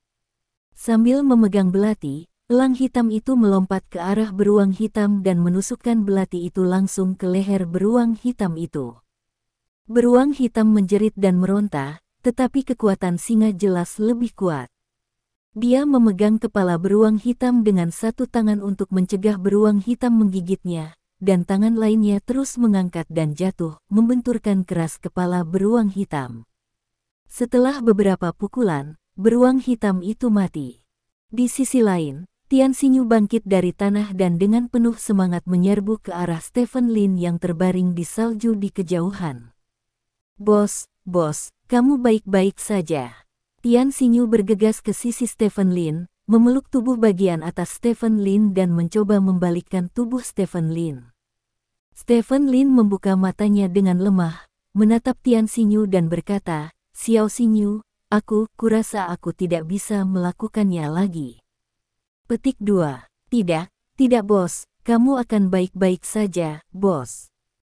Sambil memegang belati, elang hitam itu melompat ke arah beruang hitam dan menusukkan belati itu langsung ke leher beruang hitam itu. Beruang hitam menjerit dan meronta, tetapi kekuatan singa jelas lebih kuat. Dia memegang kepala beruang hitam dengan satu tangan untuk mencegah beruang hitam menggigitnya, dan tangan lainnya terus mengangkat dan jatuh, membenturkan keras kepala beruang hitam. Setelah beberapa pukulan, beruang hitam itu mati. Di sisi lain, Tian Xinyu bangkit dari tanah dan dengan penuh semangat menyerbu ke arah Stephen Lin yang terbaring di salju di kejauhan. Bos, kamu baik-baik saja. Tian Xinyu bergegas ke sisi Stephen Lin, memeluk tubuh bagian atas Stephen Lin dan mencoba membalikkan tubuh Stephen Lin. Stephen Lin membuka matanya dengan lemah, menatap Tian Xinyu dan berkata, Xiao Xinyu, kurasa aku tidak bisa melakukannya lagi. Petik 2. Tidak bos, kamu akan baik-baik saja, bos.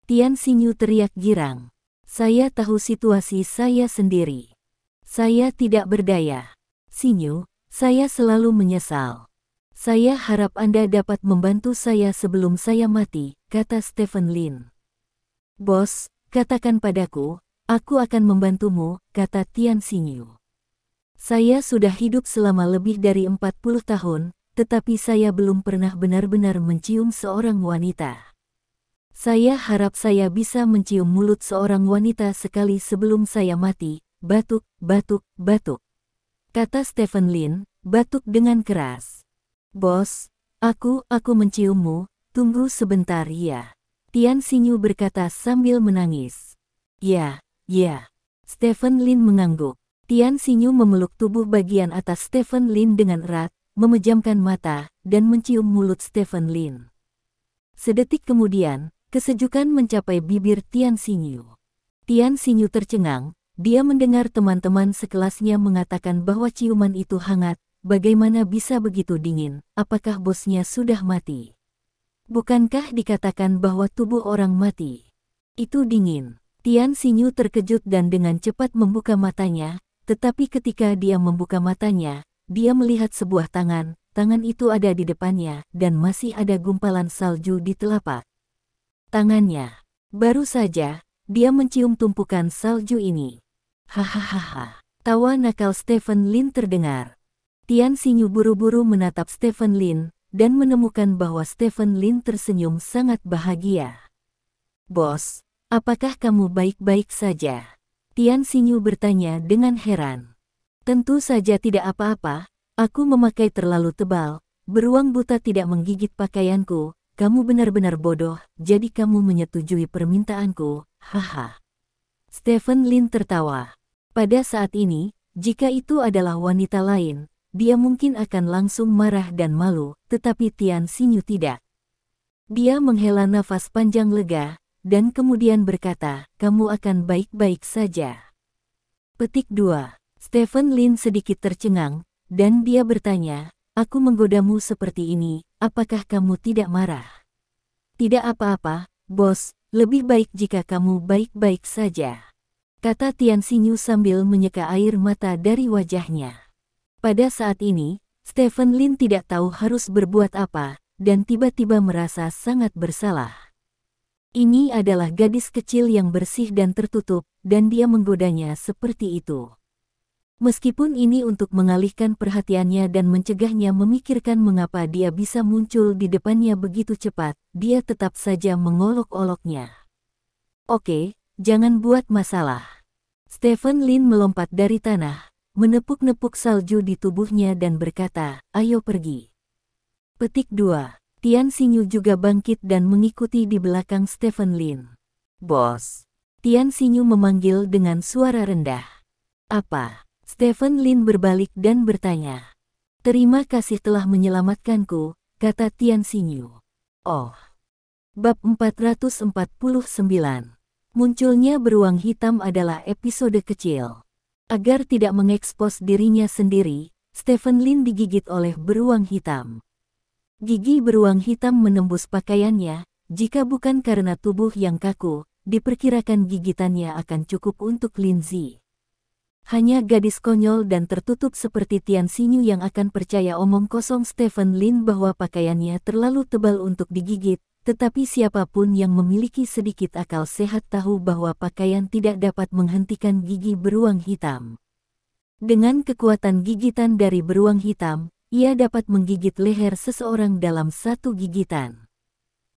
Tian Xinyu teriak girang. Saya tahu situasi saya sendiri. Saya tidak berdaya. Xinyu, saya selalu menyesal. Saya harap Anda dapat membantu saya sebelum saya mati, kata Stephen Lin. Bos, katakan padaku, aku akan membantumu, kata Tian Xinyu. Saya sudah hidup selama lebih dari 40 tahun, tetapi saya belum pernah benar-benar mencium seorang wanita. Saya harap saya bisa mencium mulut seorang wanita sekali sebelum saya mati, batuk, kata Stephen Lin, batuk dengan keras. Bos, aku menciummu, tunggu sebentar ya. Tian Xinyu berkata sambil menangis. Ya. Stephen Lin mengangguk. Tian Xinyu memeluk tubuh bagian atas Stephen Lin dengan erat, memejamkan mata, dan mencium mulut Stephen Lin. Sedetik kemudian, kesejukan mencapai bibir Tian Xinyu. Tian Xinyu tercengang, dia mendengar teman-teman sekelasnya mengatakan bahwa ciuman itu hangat, bagaimana bisa begitu dingin, apakah bosnya sudah mati? Bukankah dikatakan bahwa tubuh orang mati itu dingin? Tian Xinyu terkejut dan dengan cepat membuka matanya, tetapi ketika dia membuka matanya, dia melihat sebuah tangan itu ada di depannya, dan masih ada gumpalan salju di telapak tangannya. Baru saja, dia mencium tumpukan salju ini. Hahaha. Tawa nakal Stephen Lin terdengar. Tian Xinyu buru-buru menatap Stephen Lin, dan menemukan bahwa Stephen Lin tersenyum sangat bahagia. Bos, apakah kamu baik-baik saja? Tian Xinyu bertanya dengan heran. Tentu saja tidak apa-apa, aku memakai terlalu tebal, beruang buta tidak menggigit pakaianku, kamu benar-benar bodoh, jadi kamu menyetujui permintaanku, haha. Stephen Lin tertawa. Pada saat ini, jika itu adalah wanita lain, dia mungkin akan langsung marah dan malu, tetapi Tian Xinyu tidak. Dia menghela nafas panjang lega, dan kemudian berkata, kamu akan baik-baik saja. Petik 2. Stephen Lin sedikit tercengang, dan dia bertanya, aku menggodamu seperti ini, apakah kamu tidak marah? Tidak apa-apa, bos, lebih baik jika kamu baik-baik saja, kata Tian Xinyu sambil menyeka air mata dari wajahnya. Pada saat ini, Stephen Lin tidak tahu harus berbuat apa, dan tiba-tiba merasa sangat bersalah. Ini adalah gadis kecil yang bersih dan tertutup, dan dia menggodanya seperti itu. Meskipun ini untuk mengalihkan perhatiannya dan mencegahnya memikirkan mengapa dia bisa muncul di depannya begitu cepat, dia tetap saja mengolok-oloknya. Oke, jangan buat masalah. Stephen Lin melompat dari tanah, menepuk-nepuk salju di tubuhnya dan berkata, ayo pergi. Petik 2. Tian Xinyu juga bangkit dan mengikuti di belakang Stephen Lin. Bos. Tian Xinyu memanggil dengan suara rendah. Apa? Stephen Lin berbalik dan bertanya. Terima kasih telah menyelamatkanku, kata Tian Xinyu. Oh. Bab 449. Munculnya beruang hitam adalah episode kecil. Agar tidak mengekspos dirinya sendiri, Stephen Lin digigit oleh beruang hitam. Gigi beruang hitam menembus pakaiannya, jika bukan karena tubuh yang kaku, diperkirakan gigitannya akan cukup untuk Lin Zi. Hanya gadis konyol dan tertutup seperti Tian Xinyu yang akan percaya omong kosong Stephen Lin bahwa pakaiannya terlalu tebal untuk digigit, tetapi siapapun yang memiliki sedikit akal sehat tahu bahwa pakaian tidak dapat menghentikan gigi beruang hitam. Dengan kekuatan gigitan dari beruang hitam, ia dapat menggigit leher seseorang dalam satu gigitan.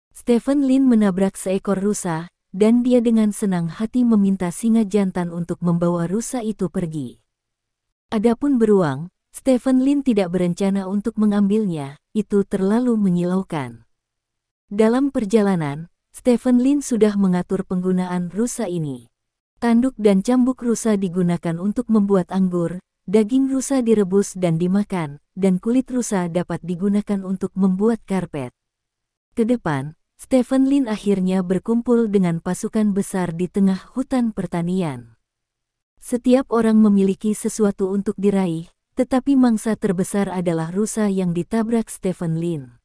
Stephen Lin menabrak seekor rusa, dan dia dengan senang hati meminta singa jantan untuk membawa rusa itu pergi. Adapun beruang, Stephen Lin tidak berencana untuk mengambilnya, itu terlalu menyilaukan. Dalam perjalanan, Stephen Lin sudah mengatur penggunaan rusa ini. Tanduk dan cambuk rusa digunakan untuk membuat anggur, daging rusa direbus dan dimakan, dan kulit rusa dapat digunakan untuk membuat karpet. Ke depan, Stephen Lin akhirnya berkumpul dengan pasukan besar di tengah hutan pertanian. Setiap orang memiliki sesuatu untuk diraih, tetapi mangsa terbesar adalah rusa yang ditabrak Stephen Lin.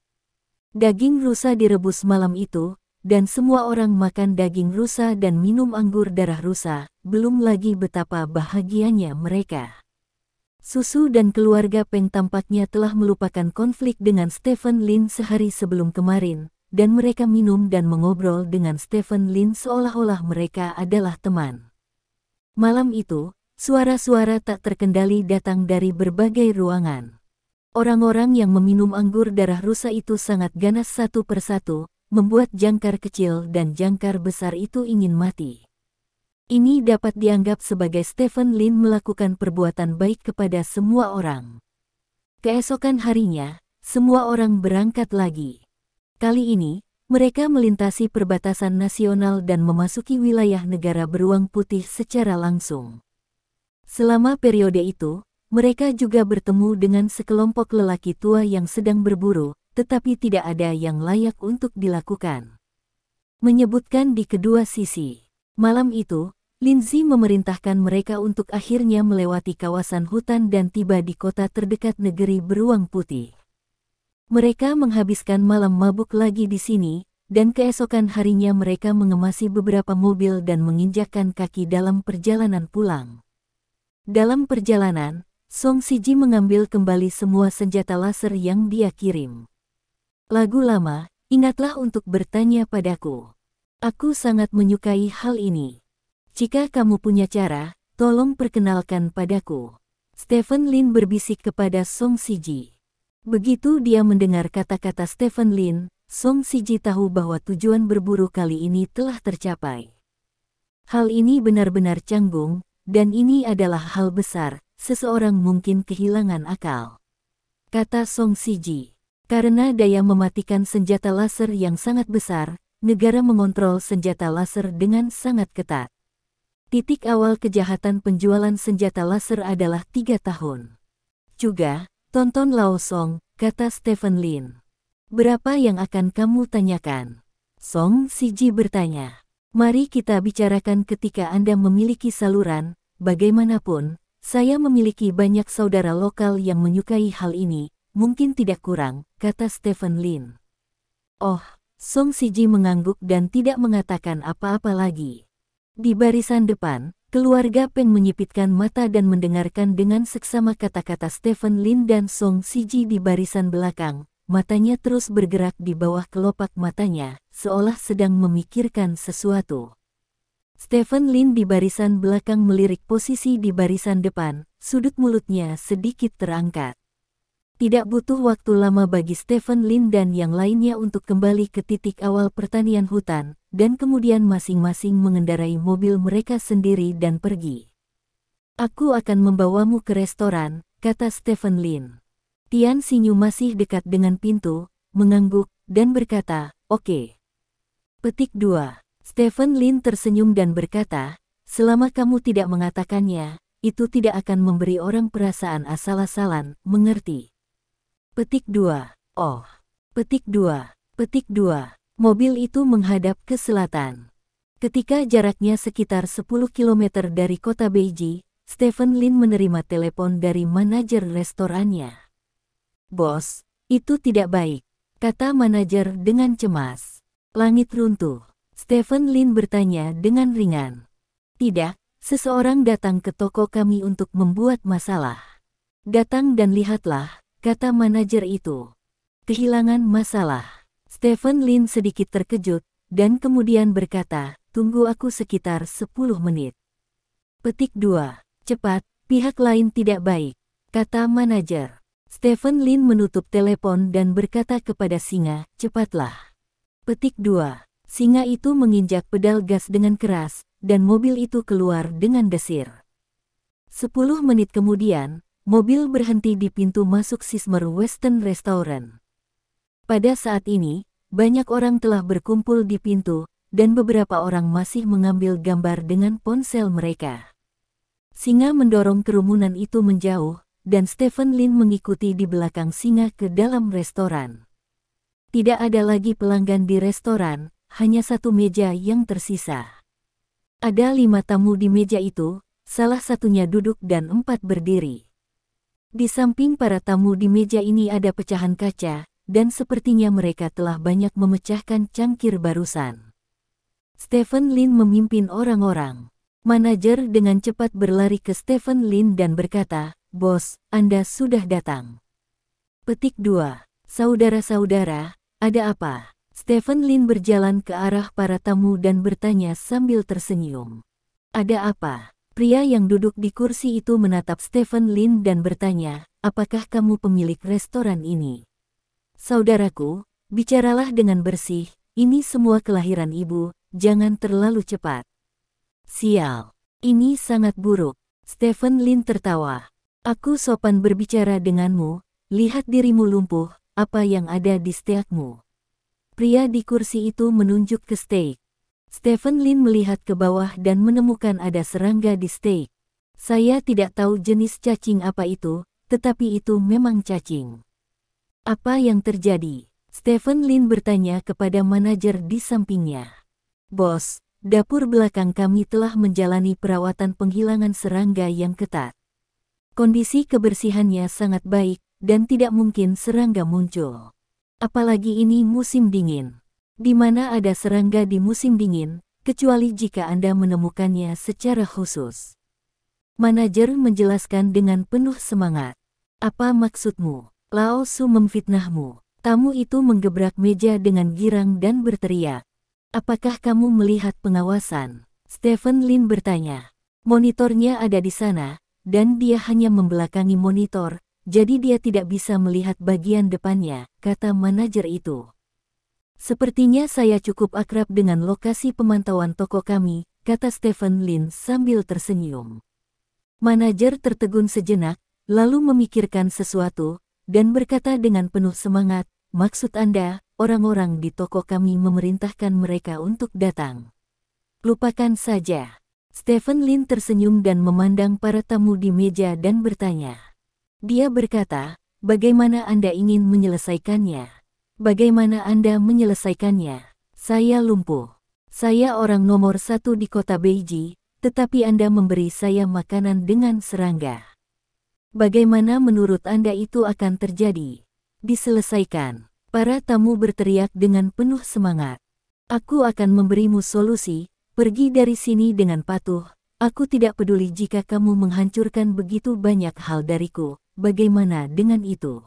Daging rusa direbus malam itu, dan semua orang makan daging rusa dan minum anggur darah rusa, belum lagi betapa bahagianya mereka. Susu dan keluarga Peng tampaknya telah melupakan konflik dengan Stephen Lin sehari sebelum kemarin, dan mereka minum dan mengobrol dengan Stephen Lin seolah-olah mereka adalah teman. Malam itu, suara-suara tak terkendali datang dari berbagai ruangan. Orang-orang yang meminum anggur darah rusa itu sangat ganas satu persatu, membuat jangkar kecil dan jangkar besar itu ingin mati. Ini dapat dianggap sebagai Stephen Lin melakukan perbuatan baik kepada semua orang. Keesokan harinya, semua orang berangkat lagi. Kali ini, mereka melintasi perbatasan nasional dan memasuki wilayah negara beruang putih secara langsung. Selama periode itu, mereka juga bertemu dengan sekelompok lelaki tua yang sedang berburu, tetapi tidak ada yang layak untuk dilakukan. Menyebutkan di kedua sisi. Malam itu, Lin Zi memerintahkan mereka untuk akhirnya melewati kawasan hutan dan tiba di kota terdekat negeri beruang putih. Mereka menghabiskan malam mabuk lagi di sini, dan keesokan harinya mereka mengemasi beberapa mobil dan menginjakkan kaki dalam perjalanan pulang. Dalam perjalanan, Song Siji mengambil kembali semua senjata laser yang dia kirim. Lagu lama, ingatlah untuk bertanya padaku. Aku sangat menyukai hal ini. Jika kamu punya cara, tolong perkenalkan padaku. Stephen Lin berbisik kepada Song Siji. Begitu dia mendengar kata-kata Stephen Lin, Song Siji tahu bahwa tujuan berburu kali ini telah tercapai. Hal ini benar-benar canggung, dan ini adalah hal besar, seseorang mungkin kehilangan akal. Kata Song Siji. Karena daya mematikan senjata laser yang sangat besar, negara mengontrol senjata laser dengan sangat ketat. Titik awal kejahatan penjualan senjata laser adalah 3 tahun. Juga, tonton Lao Song, kata Stephen Lin. Berapa yang akan kamu tanyakan? Song Siji bertanya. Mari kita bicarakan ketika Anda memiliki saluran, bagaimanapun, saya memiliki banyak saudara lokal yang menyukai hal ini, mungkin tidak kurang, kata Stephen Lin. Oh, Song Siji mengangguk dan tidak mengatakan apa-apa lagi. Di barisan depan, keluarga Peng menyipitkan mata dan mendengarkan dengan seksama kata-kata Stephen Lin dan Song Siji di barisan belakang. Matanya terus bergerak di bawah kelopak matanya, seolah sedang memikirkan sesuatu. Stephen Lin di barisan belakang melirik posisi di barisan depan, sudut mulutnya sedikit terangkat. Tidak butuh waktu lama bagi Stephen Lin dan yang lainnya untuk kembali ke titik awal pertanian hutan, dan kemudian masing-masing mengendarai mobil mereka sendiri dan pergi. Aku akan membawamu ke restoran, kata Stephen Lin. Tian Xinyu masih dekat dengan pintu, mengangguk, dan berkata, oke. Petik 2. Stephen Lin tersenyum dan berkata, selama kamu tidak mengatakannya, itu tidak akan memberi orang perasaan asal-asalan, mengerti? Petik 2. Oh. Petik 2. Petik 2. Mobil itu menghadap ke selatan. Ketika jaraknya sekitar 10 km dari kota Beiji, Stephen Lin menerima telepon dari manajer restorannya. Bos, itu tidak baik, kata manajer dengan cemas. Langit runtuh. Stephen Lin bertanya dengan ringan. Tidak, seseorang datang ke toko kami untuk membuat masalah. Datang dan lihatlah, kata manajer itu. Kehilangan masalah. Stephen Lin sedikit terkejut, dan kemudian berkata, tunggu aku sekitar 10 menit. Petik 2. Cepat, pihak lain tidak baik, kata manajer. Stephen Lin menutup telepon dan berkata kepada singa, cepatlah. Petik 2. Singa itu menginjak pedal gas dengan keras, dan mobil itu keluar dengan desir. 10 menit kemudian, mobil berhenti di pintu masuk Sismer Western Restaurant. Pada saat ini, banyak orang telah berkumpul di pintu, dan beberapa orang masih mengambil gambar dengan ponsel mereka. Singa mendorong kerumunan itu menjauh, dan Stephen Lin mengikuti di belakang singa ke dalam restoran. Tidak ada lagi pelanggan di restoran, hanya satu meja yang tersisa. Ada 5 tamu di meja itu, salah satunya duduk dan 4 berdiri. Di samping para tamu di meja ini ada pecahan kaca, dan sepertinya mereka telah banyak memecahkan cangkir barusan. Stephen Lin memimpin orang-orang. Manajer dengan cepat berlari ke Stephen Lin dan berkata, "Bos, Anda sudah datang." Petik 2. Saudara-saudara, ada apa? Stephen Lin berjalan ke arah para tamu dan bertanya sambil tersenyum. Ada apa? Pria yang duduk di kursi itu menatap Stephen Lin dan bertanya, apakah kamu pemilik restoran ini? Saudaraku, bicaralah dengan bersih, ini semua kelahiran ibu, jangan terlalu cepat. Sial, ini sangat buruk. Stephen Lin tertawa. Aku sopan berbicara denganmu, lihat dirimu lumpuh, apa yang ada di steakmu. Pria di kursi itu menunjuk ke steak. Stephen Lin melihat ke bawah dan menemukan ada serangga di steak. Saya tidak tahu jenis cacing apa itu, tetapi itu memang cacing. Apa yang terjadi? Stephen Lin bertanya kepada manajer di sampingnya. Bos, dapur belakang kami telah menjalani perawatan penghilangan serangga yang ketat. Kondisi kebersihannya sangat baik, dan tidak mungkin serangga muncul. Apalagi ini musim dingin. Di mana ada serangga di musim dingin, kecuali jika Anda menemukannya secara khusus. Manajer menjelaskan dengan penuh semangat. Apa maksudmu? Lao Su memfitnahmu. Tamu itu menggebrak meja dengan girang dan berteriak. Apakah kamu melihat pengawasan? Stephen Lin bertanya. Monitornya ada di sana, dan dia hanya membelakangi monitor, jadi dia tidak bisa melihat bagian depannya, kata manajer itu. Sepertinya saya cukup akrab dengan lokasi pemantauan toko kami, kata Stephen Lin sambil tersenyum. Manajer tertegun sejenak, lalu memikirkan sesuatu, dan berkata dengan penuh semangat, maksud Anda, orang-orang di toko kami memerintahkan mereka untuk datang. Lupakan saja. Stephen Lin tersenyum dan memandang para tamu di meja dan bertanya. Dia berkata, bagaimana Anda ingin menyelesaikannya? Bagaimana Anda menyelesaikannya? Saya lumpuh. Saya orang nomor 1 di kota Beijing, tetapi Anda memberi saya makanan dengan serangga. Bagaimana menurut Anda itu akan terjadi? Diselesaikan. Para tamu berteriak dengan penuh semangat. Aku akan memberimu solusi, pergi dari sini dengan patuh. Aku tidak peduli jika kamu menghancurkan begitu banyak hal dariku, bagaimana dengan itu?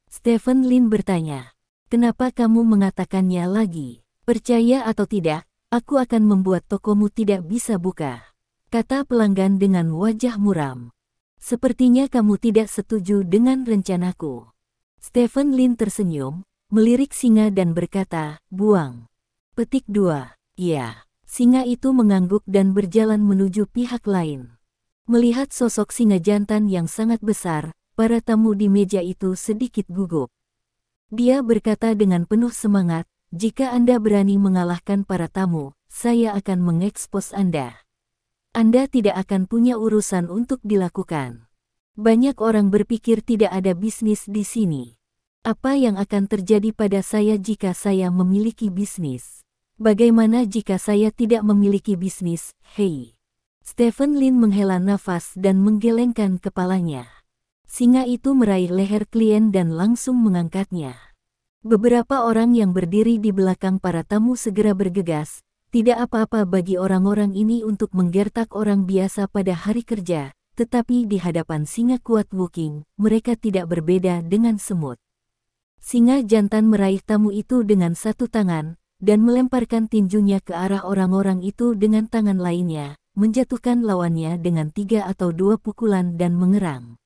Stephen Lin bertanya. Kenapa kamu mengatakannya lagi? Percaya atau tidak, aku akan membuat tokomu tidak bisa buka, kata pelanggan dengan wajah muram. Sepertinya kamu tidak setuju dengan rencanaku. Stephen Lin tersenyum, melirik singa dan berkata, buang. Petik 2. Ya, singa itu mengangguk dan berjalan menuju pihak lain. Melihat sosok singa jantan yang sangat besar, para tamu di meja itu sedikit gugup. Dia berkata dengan penuh semangat, jika Anda berani mengalahkan para tamu, saya akan mengekspos Anda. Anda tidak akan punya urusan untuk dilakukan. Banyak orang berpikir tidak ada bisnis di sini. Apa yang akan terjadi pada saya jika saya memiliki bisnis? Bagaimana jika saya tidak memiliki bisnis? Hei. Stephen Lin menghela nafas dan menggelengkan kepalanya. Singa itu meraih leher klien dan langsung mengangkatnya. Beberapa orang yang berdiri di belakang para tamu segera bergegas. Tidak apa-apa bagi orang-orang ini untuk menggertak orang biasa pada hari kerja, tetapi di hadapan singa kuat Woking, mereka tidak berbeda dengan semut. Singa jantan meraih tamu itu dengan satu tangan, dan melemparkan tinjunya ke arah orang-orang itu dengan tangan lainnya, menjatuhkan lawannya dengan 3 atau 2 pukulan dan mengerang.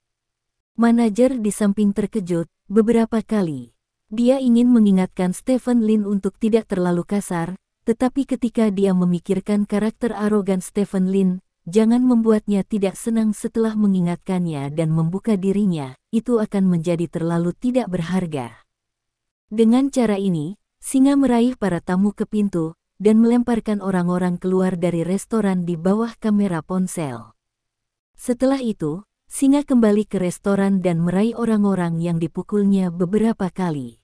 Manajer di samping terkejut beberapa kali. Dia ingin mengingatkan Stephen Lin untuk tidak terlalu kasar, tetapi ketika dia memikirkan karakter arogan Stephen Lin, jangan membuatnya tidak senang setelah mengingatkannya dan membuka dirinya, itu akan menjadi terlalu tidak berharga. Dengan cara ini, singa meraih para tamu ke pintu, dan melemparkan orang-orang keluar dari restoran di bawah kamera ponsel. Setelah itu, singa kembali ke restoran dan meraih orang-orang yang dipukulnya beberapa kali.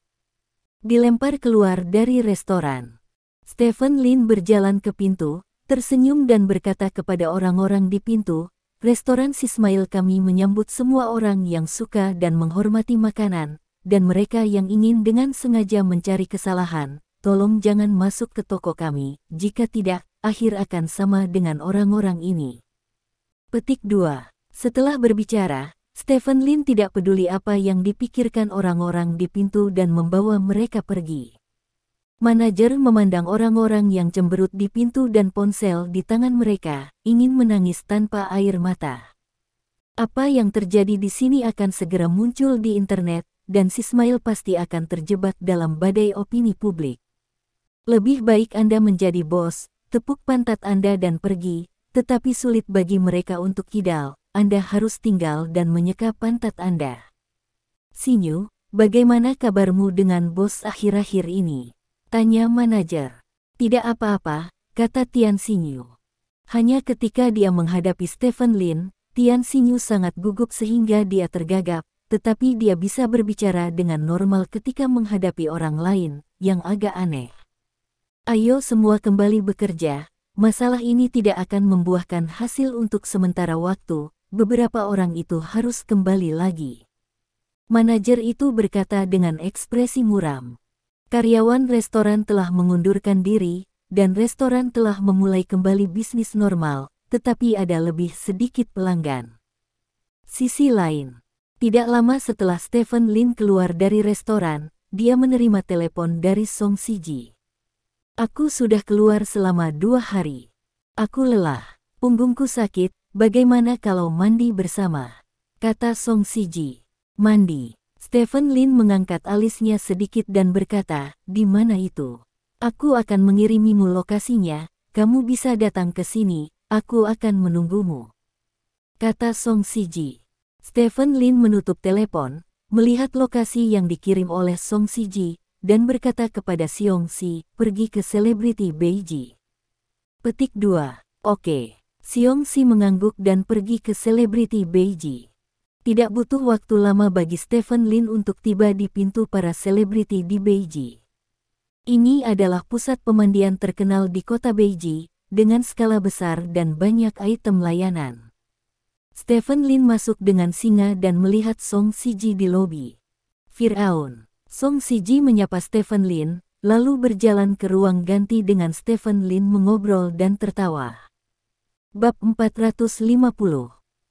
Dilempar keluar dari restoran. Stephen Lin berjalan ke pintu, tersenyum dan berkata kepada orang-orang di pintu, restoran Sismail kami menyambut semua orang yang suka dan menghormati makanan, dan mereka yang ingin dengan sengaja mencari kesalahan, tolong jangan masuk ke toko kami, jika tidak, akhir akan sama dengan orang-orang ini. Petik 2. Setelah berbicara, Stephen Lin tidak peduli apa yang dipikirkan orang-orang di pintu dan membawa mereka pergi. Manajer memandang orang-orang yang cemberut di pintu dan ponsel di tangan mereka, ingin menangis tanpa air mata. Apa yang terjadi di sini akan segera muncul di internet, dan Sismail pasti akan terjebak dalam badai opini publik. Lebih baik Anda menjadi bos, tepuk pantat Anda dan pergi, tetapi sulit bagi mereka untuk kidal, Anda harus tinggal dan menyeka pantat Anda. Sinyu, bagaimana kabarmu dengan bos akhir-akhir ini? Tanya manajer. Tidak apa-apa, kata Tian Sinyu. Hanya ketika dia menghadapi Stephen Lin, Tian Sinyu sangat gugup sehingga dia tergagap, tetapi dia bisa berbicara dengan normal ketika menghadapi orang lain, yang agak aneh. Ayo semua kembali bekerja, masalah ini tidak akan membuahkan hasil untuk sementara waktu, beberapa orang itu harus kembali lagi. Manajer itu berkata dengan ekspresi muram. Karyawan restoran telah mengundurkan diri, dan restoran telah memulai kembali bisnis normal, tetapi ada lebih sedikit pelanggan. Sisi lain. Tidak lama setelah Stephen Lin keluar dari restoran, dia menerima telepon dari Song Siji. Aku sudah keluar selama 2 hari. Aku lelah. Punggungku sakit, bagaimana kalau mandi bersama? Kata Song Siji. Mandi. Stephen Lin mengangkat alisnya sedikit dan berkata, di mana itu? Aku akan mengirimimu lokasinya, kamu bisa datang ke sini, aku akan menunggumu. Kata Song Siji. Stephen Lin menutup telepon, melihat lokasi yang dikirim oleh Song Siji, dan berkata kepada Xiong Si, pergi ke Selebriti Beiji. Petik 2. Oke. Xiong Si mengangguk dan pergi ke Selebriti Beiji. Tidak butuh waktu lama bagi Stephen Lin untuk tiba di pintu para selebriti di Beiji. Ini adalah pusat pemandian terkenal di kota Beiji, dengan skala besar dan banyak item layanan. Stephen Lin masuk dengan singa dan melihat Song Siji di lobi. Firaun. Song Siji menyapa Stephen Lin, lalu berjalan ke ruang ganti dengan Stephen Lin mengobrol dan tertawa. Bab 450.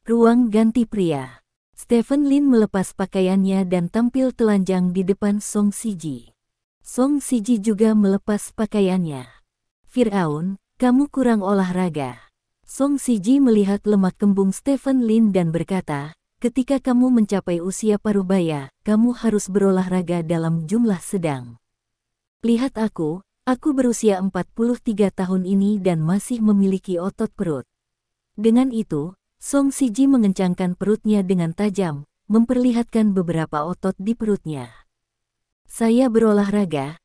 Ruang ganti pria. Stephen Lin melepas pakaiannya dan tampil telanjang di depan Song Siji. Song Siji juga melepas pakaiannya. Firaun, kamu kurang olahraga. Song Siji melihat lemak kembung Stephen Lin dan berkata, ketika kamu mencapai usia parubaya, kamu harus berolahraga dalam jumlah sedang. Lihat aku berusia 43 tahun ini dan masih memiliki otot perut. Dengan itu, Song Siji mengencangkan perutnya dengan tajam, memperlihatkan beberapa otot di perutnya. Saya berolahraga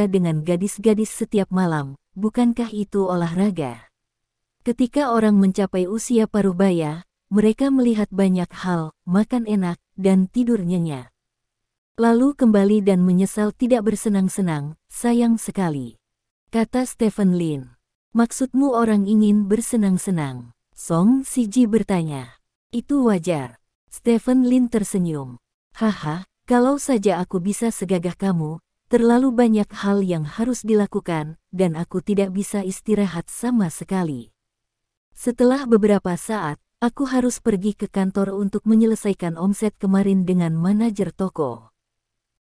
dengan gadis-gadis setiap malam, bukankah itu olahraga? Ketika orang mencapai usia parubaya, mereka melihat banyak hal, makan enak, dan tidur nyenyak. Lalu kembali dan menyesal tidak bersenang-senang, sayang sekali. Kata Stephen Lin. Maksudmu orang ingin bersenang-senang? Song Siji bertanya. Itu wajar. Stephen Lin tersenyum. Haha, kalau saja aku bisa segagah kamu, terlalu banyak hal yang harus dilakukan, dan aku tidak bisa istirahat sama sekali. Setelah beberapa saat, aku harus pergi ke kantor untuk menyelesaikan omset kemarin dengan manajer toko.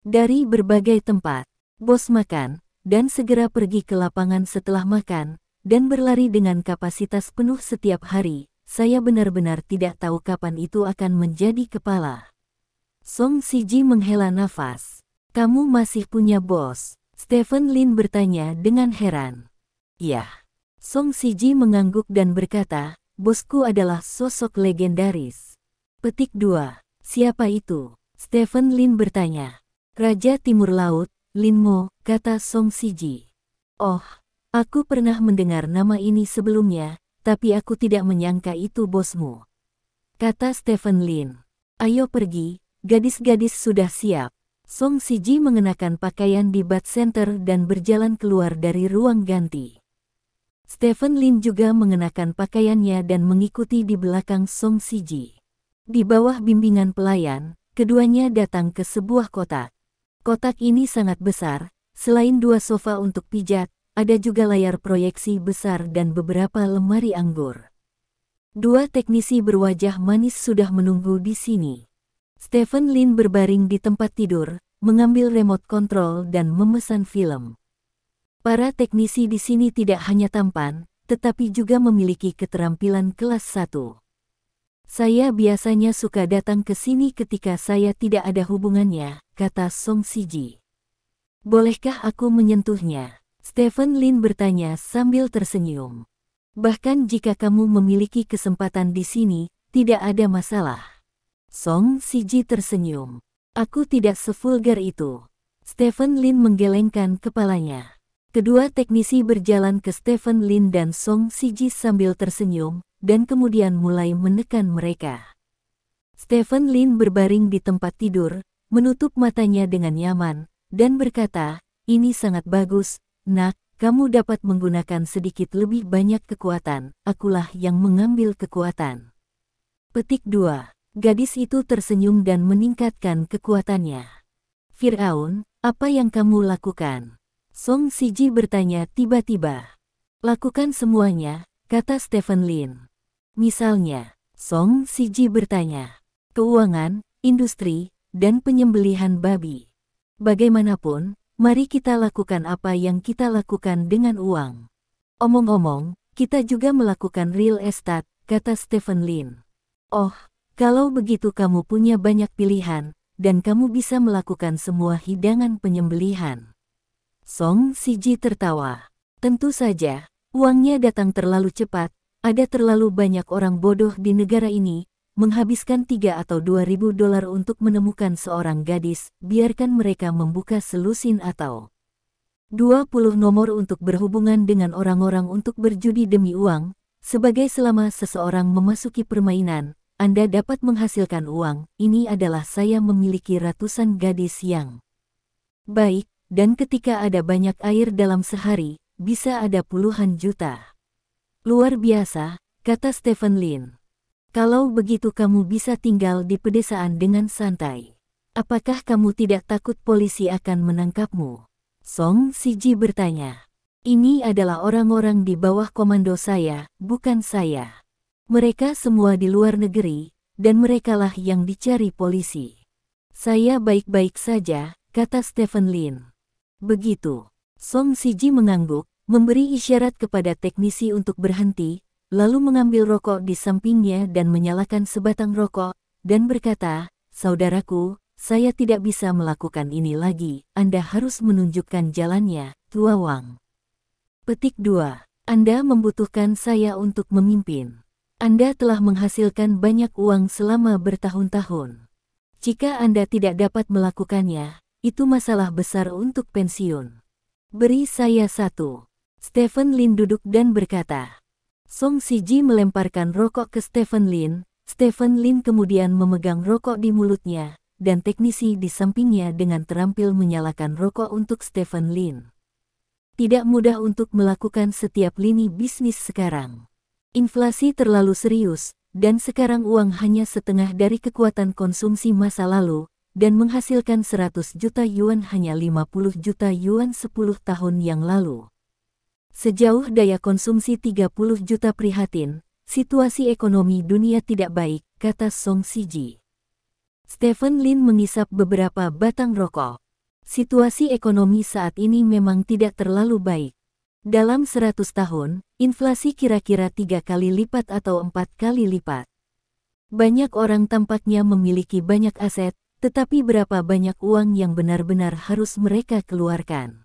Dari berbagai tempat, bos makan, dan segera pergi ke lapangan setelah makan, dan berlari dengan kapasitas penuh setiap hari. Saya benar-benar tidak tahu kapan itu akan menjadi kepala. Song Siji menghela nafas. Kamu masih punya bos? Stephen Lin bertanya dengan heran. Ya. Song Siji mengangguk dan berkata, bosku adalah sosok legendaris. Petik 2. Siapa itu? Stephen Lin bertanya. Raja Timur Laut, Lin Mo, kata Song Siji. Oh, aku pernah mendengar nama ini sebelumnya, tapi aku tidak menyangka itu bosmu. Kata Stephen Lin. Ayo pergi, gadis-gadis sudah siap. Song Siji mengenakan pakaian di Bat Center dan berjalan keluar dari ruang ganti. Stephen Lin juga mengenakan pakaiannya dan mengikuti di belakang Song Siji. Di bawah bimbingan pelayan, keduanya datang ke sebuah kotak. Kotak ini sangat besar, selain 2 sofa untuk pijat, ada juga layar proyeksi besar dan beberapa lemari anggur. 2 teknisi berwajah manis sudah menunggu di sini. Stephen Lin berbaring di tempat tidur, mengambil remote control dan memesan film. Para teknisi di sini tidak hanya tampan, tetapi juga memiliki keterampilan kelas 1. Saya biasanya suka datang ke sini ketika saya tidak ada hubungannya, kata Song Siji. Bolehkah aku menyentuhnya? Stephen Lin bertanya sambil tersenyum. Bahkan jika kamu memiliki kesempatan di sini, tidak ada masalah. Song Siji tersenyum. Aku tidak sevulgar itu. Stephen Lin menggelengkan kepalanya. Kedua teknisi berjalan ke Stephen Lin dan Song Siji sambil tersenyum, dan kemudian mulai menekan mereka. Stephen Lin berbaring di tempat tidur, menutup matanya dengan nyaman, dan berkata, ini sangat bagus, nak, kamu dapat menggunakan sedikit lebih banyak kekuatan, akulah yang mengambil kekuatan. Petik 2. Gadis itu tersenyum dan meningkatkan kekuatannya. Firaun, apa yang kamu lakukan? Song Siji bertanya tiba-tiba. Lakukan semuanya, kata Stephen Lin. Misalnya, Song Siji bertanya. Keuangan, industri, dan penyembelihan babi. Bagaimanapun, Mari kita lakukan apa yang kita lakukan dengan uang. Omong-omong, kita juga melakukan real estate, kata Stephen Lin. Oh, kalau begitu kamu punya banyak pilihan, dan kamu bisa melakukan semua hidangan penyembelihan. Song Siji tertawa. Tentu saja, uangnya datang terlalu cepat, ada terlalu banyak orang bodoh di negara ini, menghabiskan $3 atau $2.000 untuk menemukan seorang gadis, biarkan mereka membuka selusin atau 20 nomor untuk berhubungan dengan orang-orang untuk berjudi demi uang. Sebagai selama seseorang memasuki permainan, Anda dapat menghasilkan uang. Ini adalah saya memiliki ratusan gadis yang baik, dan ketika ada banyak air dalam sehari, bisa ada puluhan juta. Luar biasa, kata Stephen Lin. Kalau begitu kamu bisa tinggal di pedesaan dengan santai. Apakah kamu tidak takut polisi akan menangkapmu? Song Siji bertanya. Ini adalah orang-orang di bawah komando saya, bukan saya. Mereka semua di luar negeri, dan merekalah yang dicari polisi. Saya baik-baik saja, kata Stephen Lin. Begitu. Song Siji mengangguk, memberi isyarat kepada teknisi untuk berhenti, lalu mengambil rokok di sampingnya dan menyalakan sebatang rokok, dan berkata, "Saudaraku, saya tidak bisa melakukan ini lagi, Anda harus menunjukkan jalannya, Tua Wang." Petik 2. Anda membutuhkan saya untuk memimpin. Anda telah menghasilkan banyak uang selama bertahun-tahun. Jika Anda tidak dapat melakukannya, itu masalah besar untuk pensiun. Beri saya satu. Stephen Lin duduk dan berkata. Song Siji melemparkan rokok ke Stephen Lin. Stephen Lin kemudian memegang rokok di mulutnya, dan teknisi di sampingnya dengan terampil menyalakan rokok untuk Stephen Lin. Tidak mudah untuk melakukan setiap lini bisnis sekarang. Inflasi terlalu serius, dan sekarang uang hanya setengah dari kekuatan konsumsi masa lalu, dan menghasilkan 100 juta yuan hanya 50 juta yuan 10 tahun yang lalu. Sejauh daya konsumsi 30 juta prihatin, situasi ekonomi dunia tidak baik, kata Song Siji. Stephen Lin mengisap beberapa batang rokok. Situasi ekonomi saat ini memang tidak terlalu baik. Dalam 100 tahun, inflasi kira-kira 3 kali lipat atau 4 kali lipat. Banyak orang tampaknya memiliki banyak aset, tetapi berapa banyak uang yang benar-benar harus mereka keluarkan?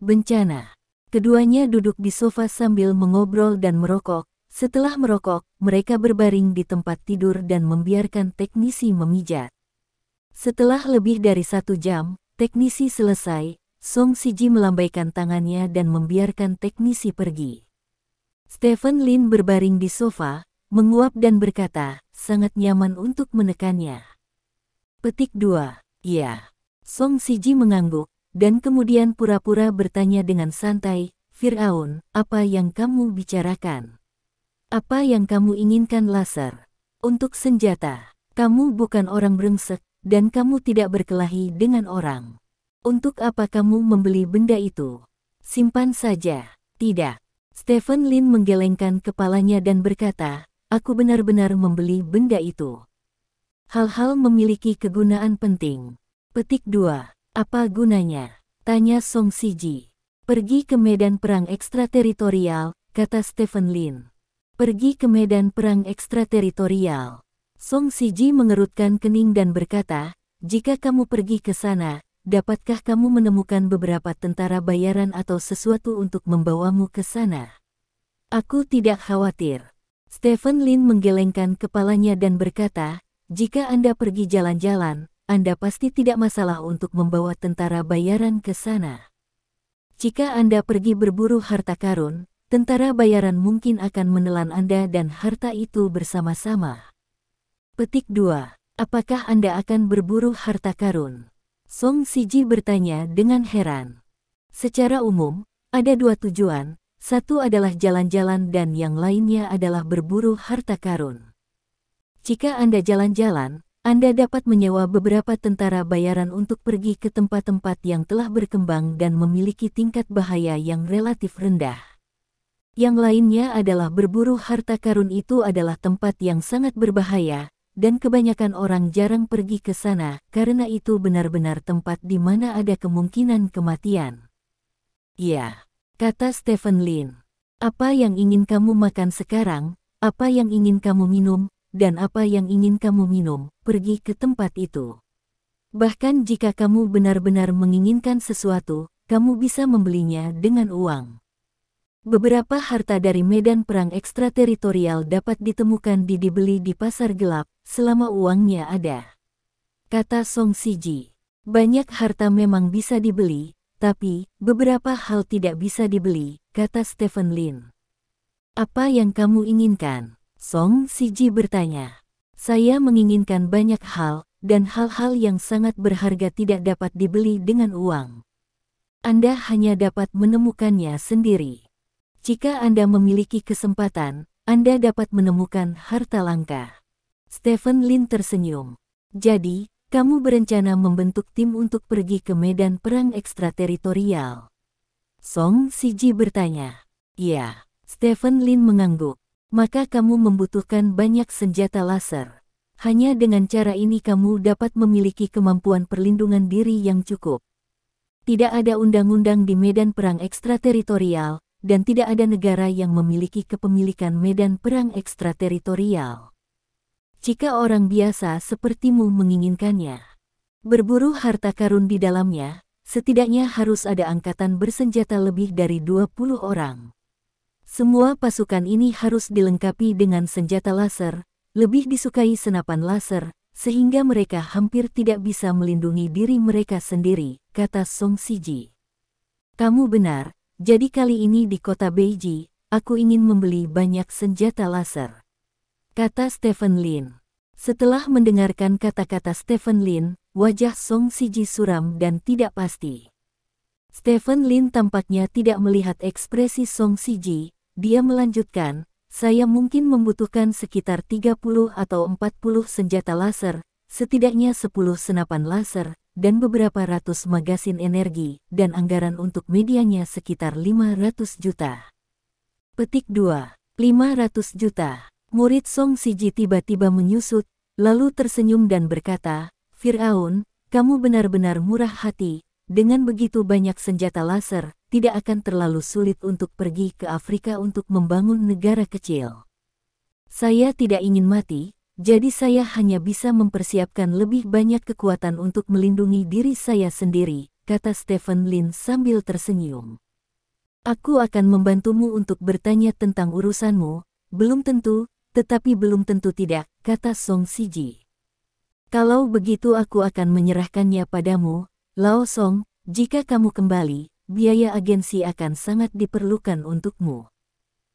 Bencana. Keduanya duduk di sofa sambil mengobrol dan merokok. Setelah merokok, mereka berbaring di tempat tidur dan membiarkan teknisi memijat. Setelah lebih dari 1 jam, teknisi selesai. Song Siji melambaikan tangannya dan membiarkan teknisi pergi. Stephen Lin berbaring di sofa, menguap dan berkata, sangat nyaman untuk menekannya. Petik 2. Ya. Song Siji mengangguk, dan kemudian pura-pura bertanya dengan santai, Firaun, apa yang kamu bicarakan? Apa yang kamu inginkan laser? Untuk senjata, kamu bukan orang brengsek, dan kamu tidak berkelahi dengan orang. Untuk apa kamu membeli benda itu? Simpan saja. Tidak. Stephen Lin menggelengkan kepalanya dan berkata, aku benar-benar membeli benda itu. Hal-hal memiliki kegunaan penting. Petik 2. Apa gunanya? Tanya Song Siji. Pergi ke medan perang ekstrateritorial, kata Stephen Lin. Pergi ke medan perang ekstrateritorial. Song Siji mengerutkan kening dan berkata, jika kamu pergi ke sana, dapatkah kamu menemukan beberapa tentara bayaran atau sesuatu untuk membawamu ke sana? Aku tidak khawatir. Stephen Lin menggelengkan kepalanya dan berkata, jika Anda pergi jalan-jalan, Anda pasti tidak masalah untuk membawa tentara bayaran ke sana. Jika Anda pergi berburu harta karun, tentara bayaran mungkin akan menelan Anda dan harta itu bersama-sama. Petik 2. Apakah Anda akan berburu harta karun? Song Siji bertanya dengan heran. Secara umum, ada 2 tujuan, satu adalah jalan-jalan dan yang lainnya adalah berburu harta karun. Jika Anda jalan-jalan, Anda dapat menyewa beberapa tentara bayaran untuk pergi ke tempat-tempat yang telah berkembang dan memiliki tingkat bahaya yang relatif rendah. Yang lainnya adalah berburu harta karun itu adalah tempat yang sangat berbahaya, dan kebanyakan orang jarang pergi ke sana karena itu benar-benar tempat di mana ada kemungkinan kematian. Ya, kata Stephen Lin. Apa yang ingin kamu makan sekarang, apa yang ingin kamu minum, dan apa yang ingin kamu minum, pergi ke tempat itu. Bahkan jika kamu benar-benar menginginkan sesuatu, kamu bisa membelinya dengan uang. Beberapa harta dari medan perang ekstrateritorial dapat ditemukan dibeli di pasar gelap, selama uangnya ada. Kata Song Siji. Banyak harta memang bisa dibeli, tapi beberapa hal tidak bisa dibeli, kata Stephen Lin. Apa yang kamu inginkan? Song Siji bertanya. Saya menginginkan banyak hal, dan hal-hal yang sangat berharga tidak dapat dibeli dengan uang. Anda hanya dapat menemukannya sendiri. Jika Anda memiliki kesempatan, Anda dapat menemukan harta langka. Stephen Lin tersenyum. Jadi, kamu berencana membentuk tim untuk pergi ke medan perang ekstrateritorial? Song Siji bertanya. Ya, Stephen Lin mengangguk. Maka kamu membutuhkan banyak senjata laser. Hanya dengan cara ini kamu dapat memiliki kemampuan perlindungan diri yang cukup. Tidak ada undang-undang di medan perang ekstrateritorial, dan tidak ada negara yang memiliki kepemilikan medan perang ekstrateritorial. Jika orang biasa sepertimu menginginkannya, berburu harta karun di dalamnya, setidaknya harus ada angkatan bersenjata lebih dari 20 orang. Semua pasukan ini harus dilengkapi dengan senjata laser, lebih disukai senapan laser, sehingga mereka hampir tidak bisa melindungi diri mereka sendiri, kata Song Siji. Kamu benar. Jadi kali ini di kota Beiji, aku ingin membeli banyak senjata laser. Kata Stephen Lin. Setelah mendengarkan kata-kata Stephen Lin, wajah Song Siji suram dan tidak pasti. Stephen Lin tampaknya tidak melihat ekspresi Song Siji, dia melanjutkan, saya mungkin membutuhkan sekitar 30 atau 40 senjata laser, setidaknya 10 senapan laser, dan beberapa ratus magasin energi, dan anggaran untuk medianya sekitar 500 juta. Petik 2. 500 juta. Murid Song Siji tiba-tiba menyusut, lalu tersenyum dan berkata, Firaun, kamu benar-benar murah hati, dengan begitu banyak senjata laser, tidak akan terlalu sulit untuk pergi ke Afrika untuk membangun negara kecil. Saya tidak ingin mati, jadi saya hanya bisa mempersiapkan lebih banyak kekuatan untuk melindungi diri saya sendiri, kata Stephen Lin sambil tersenyum. Aku akan membantumu untuk bertanya tentang urusanmu, belum tentu, tetapi belum tentu tidak, kata Song Siji. Kalau begitu aku akan menyerahkannya padamu, Lao Song, jika kamu kembali, biaya agensi akan sangat diperlukan untukmu.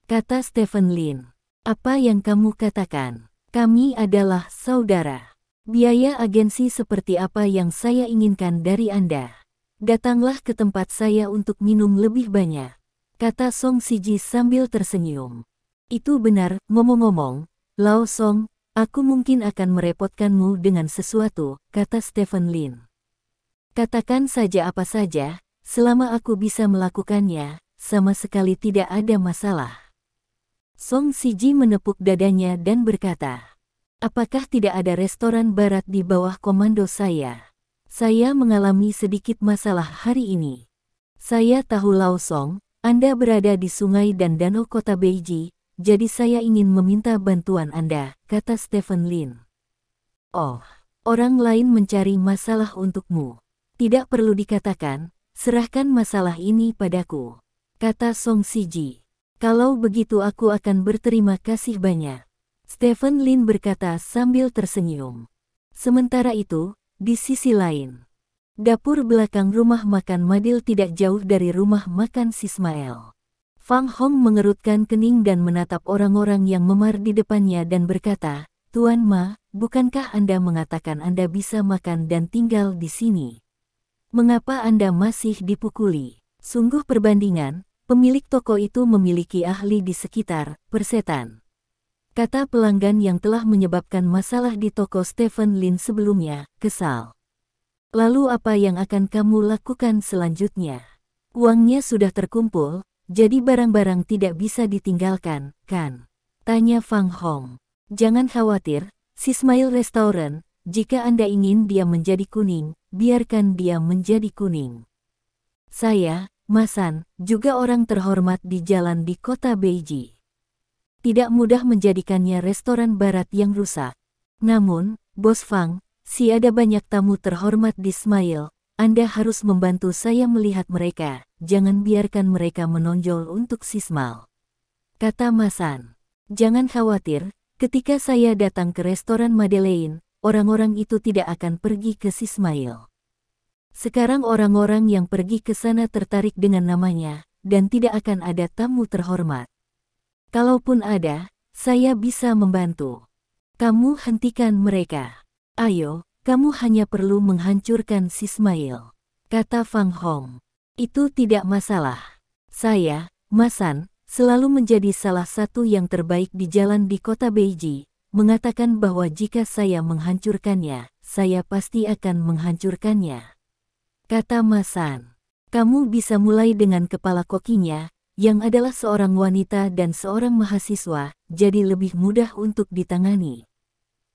Kata Stephen Lin. Apa yang kamu katakan? Kami adalah saudara. Biaya agensi seperti apa yang saya inginkan dari Anda? Datanglah ke tempat saya untuk minum lebih banyak, kata Song Siji sambil tersenyum. Itu benar, ngomong-ngomong, Lao Song, aku mungkin akan merepotkanmu dengan sesuatu, kata Stephen Lin. Katakan saja apa saja, selama aku bisa melakukannya, sama sekali tidak ada masalah. Song Siji menepuk dadanya dan berkata, apakah tidak ada restoran barat di bawah komando saya? Saya mengalami sedikit masalah hari ini. Saya tahu Lao Song, Anda berada di sungai dan danau kota Beiji, jadi saya ingin meminta bantuan Anda, kata Stephen Lin. Oh, orang lain mencari masalah untukmu. Tidak perlu dikatakan, serahkan masalah ini padaku, kata Song Siji. Kalau begitu aku akan berterima kasih banyak, Stephen Lin berkata sambil tersenyum. Sementara itu, di sisi lain, dapur belakang rumah makan Madil tidak jauh dari rumah makan Sismael. Fang Hong mengerutkan kening dan menatap orang-orang yang memar di depannya dan berkata, Tuan Ma, bukankah Anda mengatakan Anda bisa makan dan tinggal di sini? Mengapa Anda masih dipukuli? Sungguh perbandingan. Pemilik toko itu memiliki ahli di sekitar, persetan. Kata pelanggan yang telah menyebabkan masalah di toko Stephen Lin sebelumnya, kesal. Lalu apa yang akan kamu lakukan selanjutnya? Uangnya sudah terkumpul, jadi barang-barang tidak bisa ditinggalkan, kan? Tanya Fang Hong. Jangan khawatir, Sismail Restaurant, jika Anda ingin dia menjadi kuning, biarkan dia menjadi kuning. Saya, Masan, juga orang terhormat di jalan di kota Beiji. Tidak mudah menjadikannya restoran barat yang rusak. Namun, Bos Fang, si ada banyak tamu terhormat di Smail, Anda harus membantu saya melihat mereka, jangan biarkan mereka menonjol untuk Sismal. Kata Masan. Jangan khawatir, ketika saya datang ke restoran Madeleine, orang-orang itu tidak akan pergi ke Sismail. Sekarang orang-orang yang pergi ke sana tertarik dengan namanya, dan tidak akan ada tamu terhormat. Kalaupun ada, saya bisa membantu. Kamu hentikan mereka. Ayo, kamu hanya perlu menghancurkan Sismail. Kata Fang Hong. Itu tidak masalah. Saya, Masan, selalu menjadi salah satu yang terbaik di jalan di kota Beiji, mengatakan bahwa jika saya menghancurkannya, saya pasti akan menghancurkannya. Kata Masan. Kamu bisa mulai dengan kepala kokinya, yang adalah seorang wanita dan seorang mahasiswa, jadi lebih mudah untuk ditangani.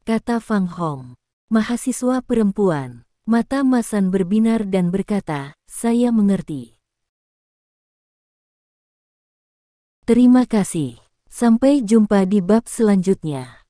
Kata Fang Hong. Mahasiswa perempuan. Mata Masan berbinar dan berkata, saya mengerti. Terima kasih. Sampai jumpa di bab selanjutnya.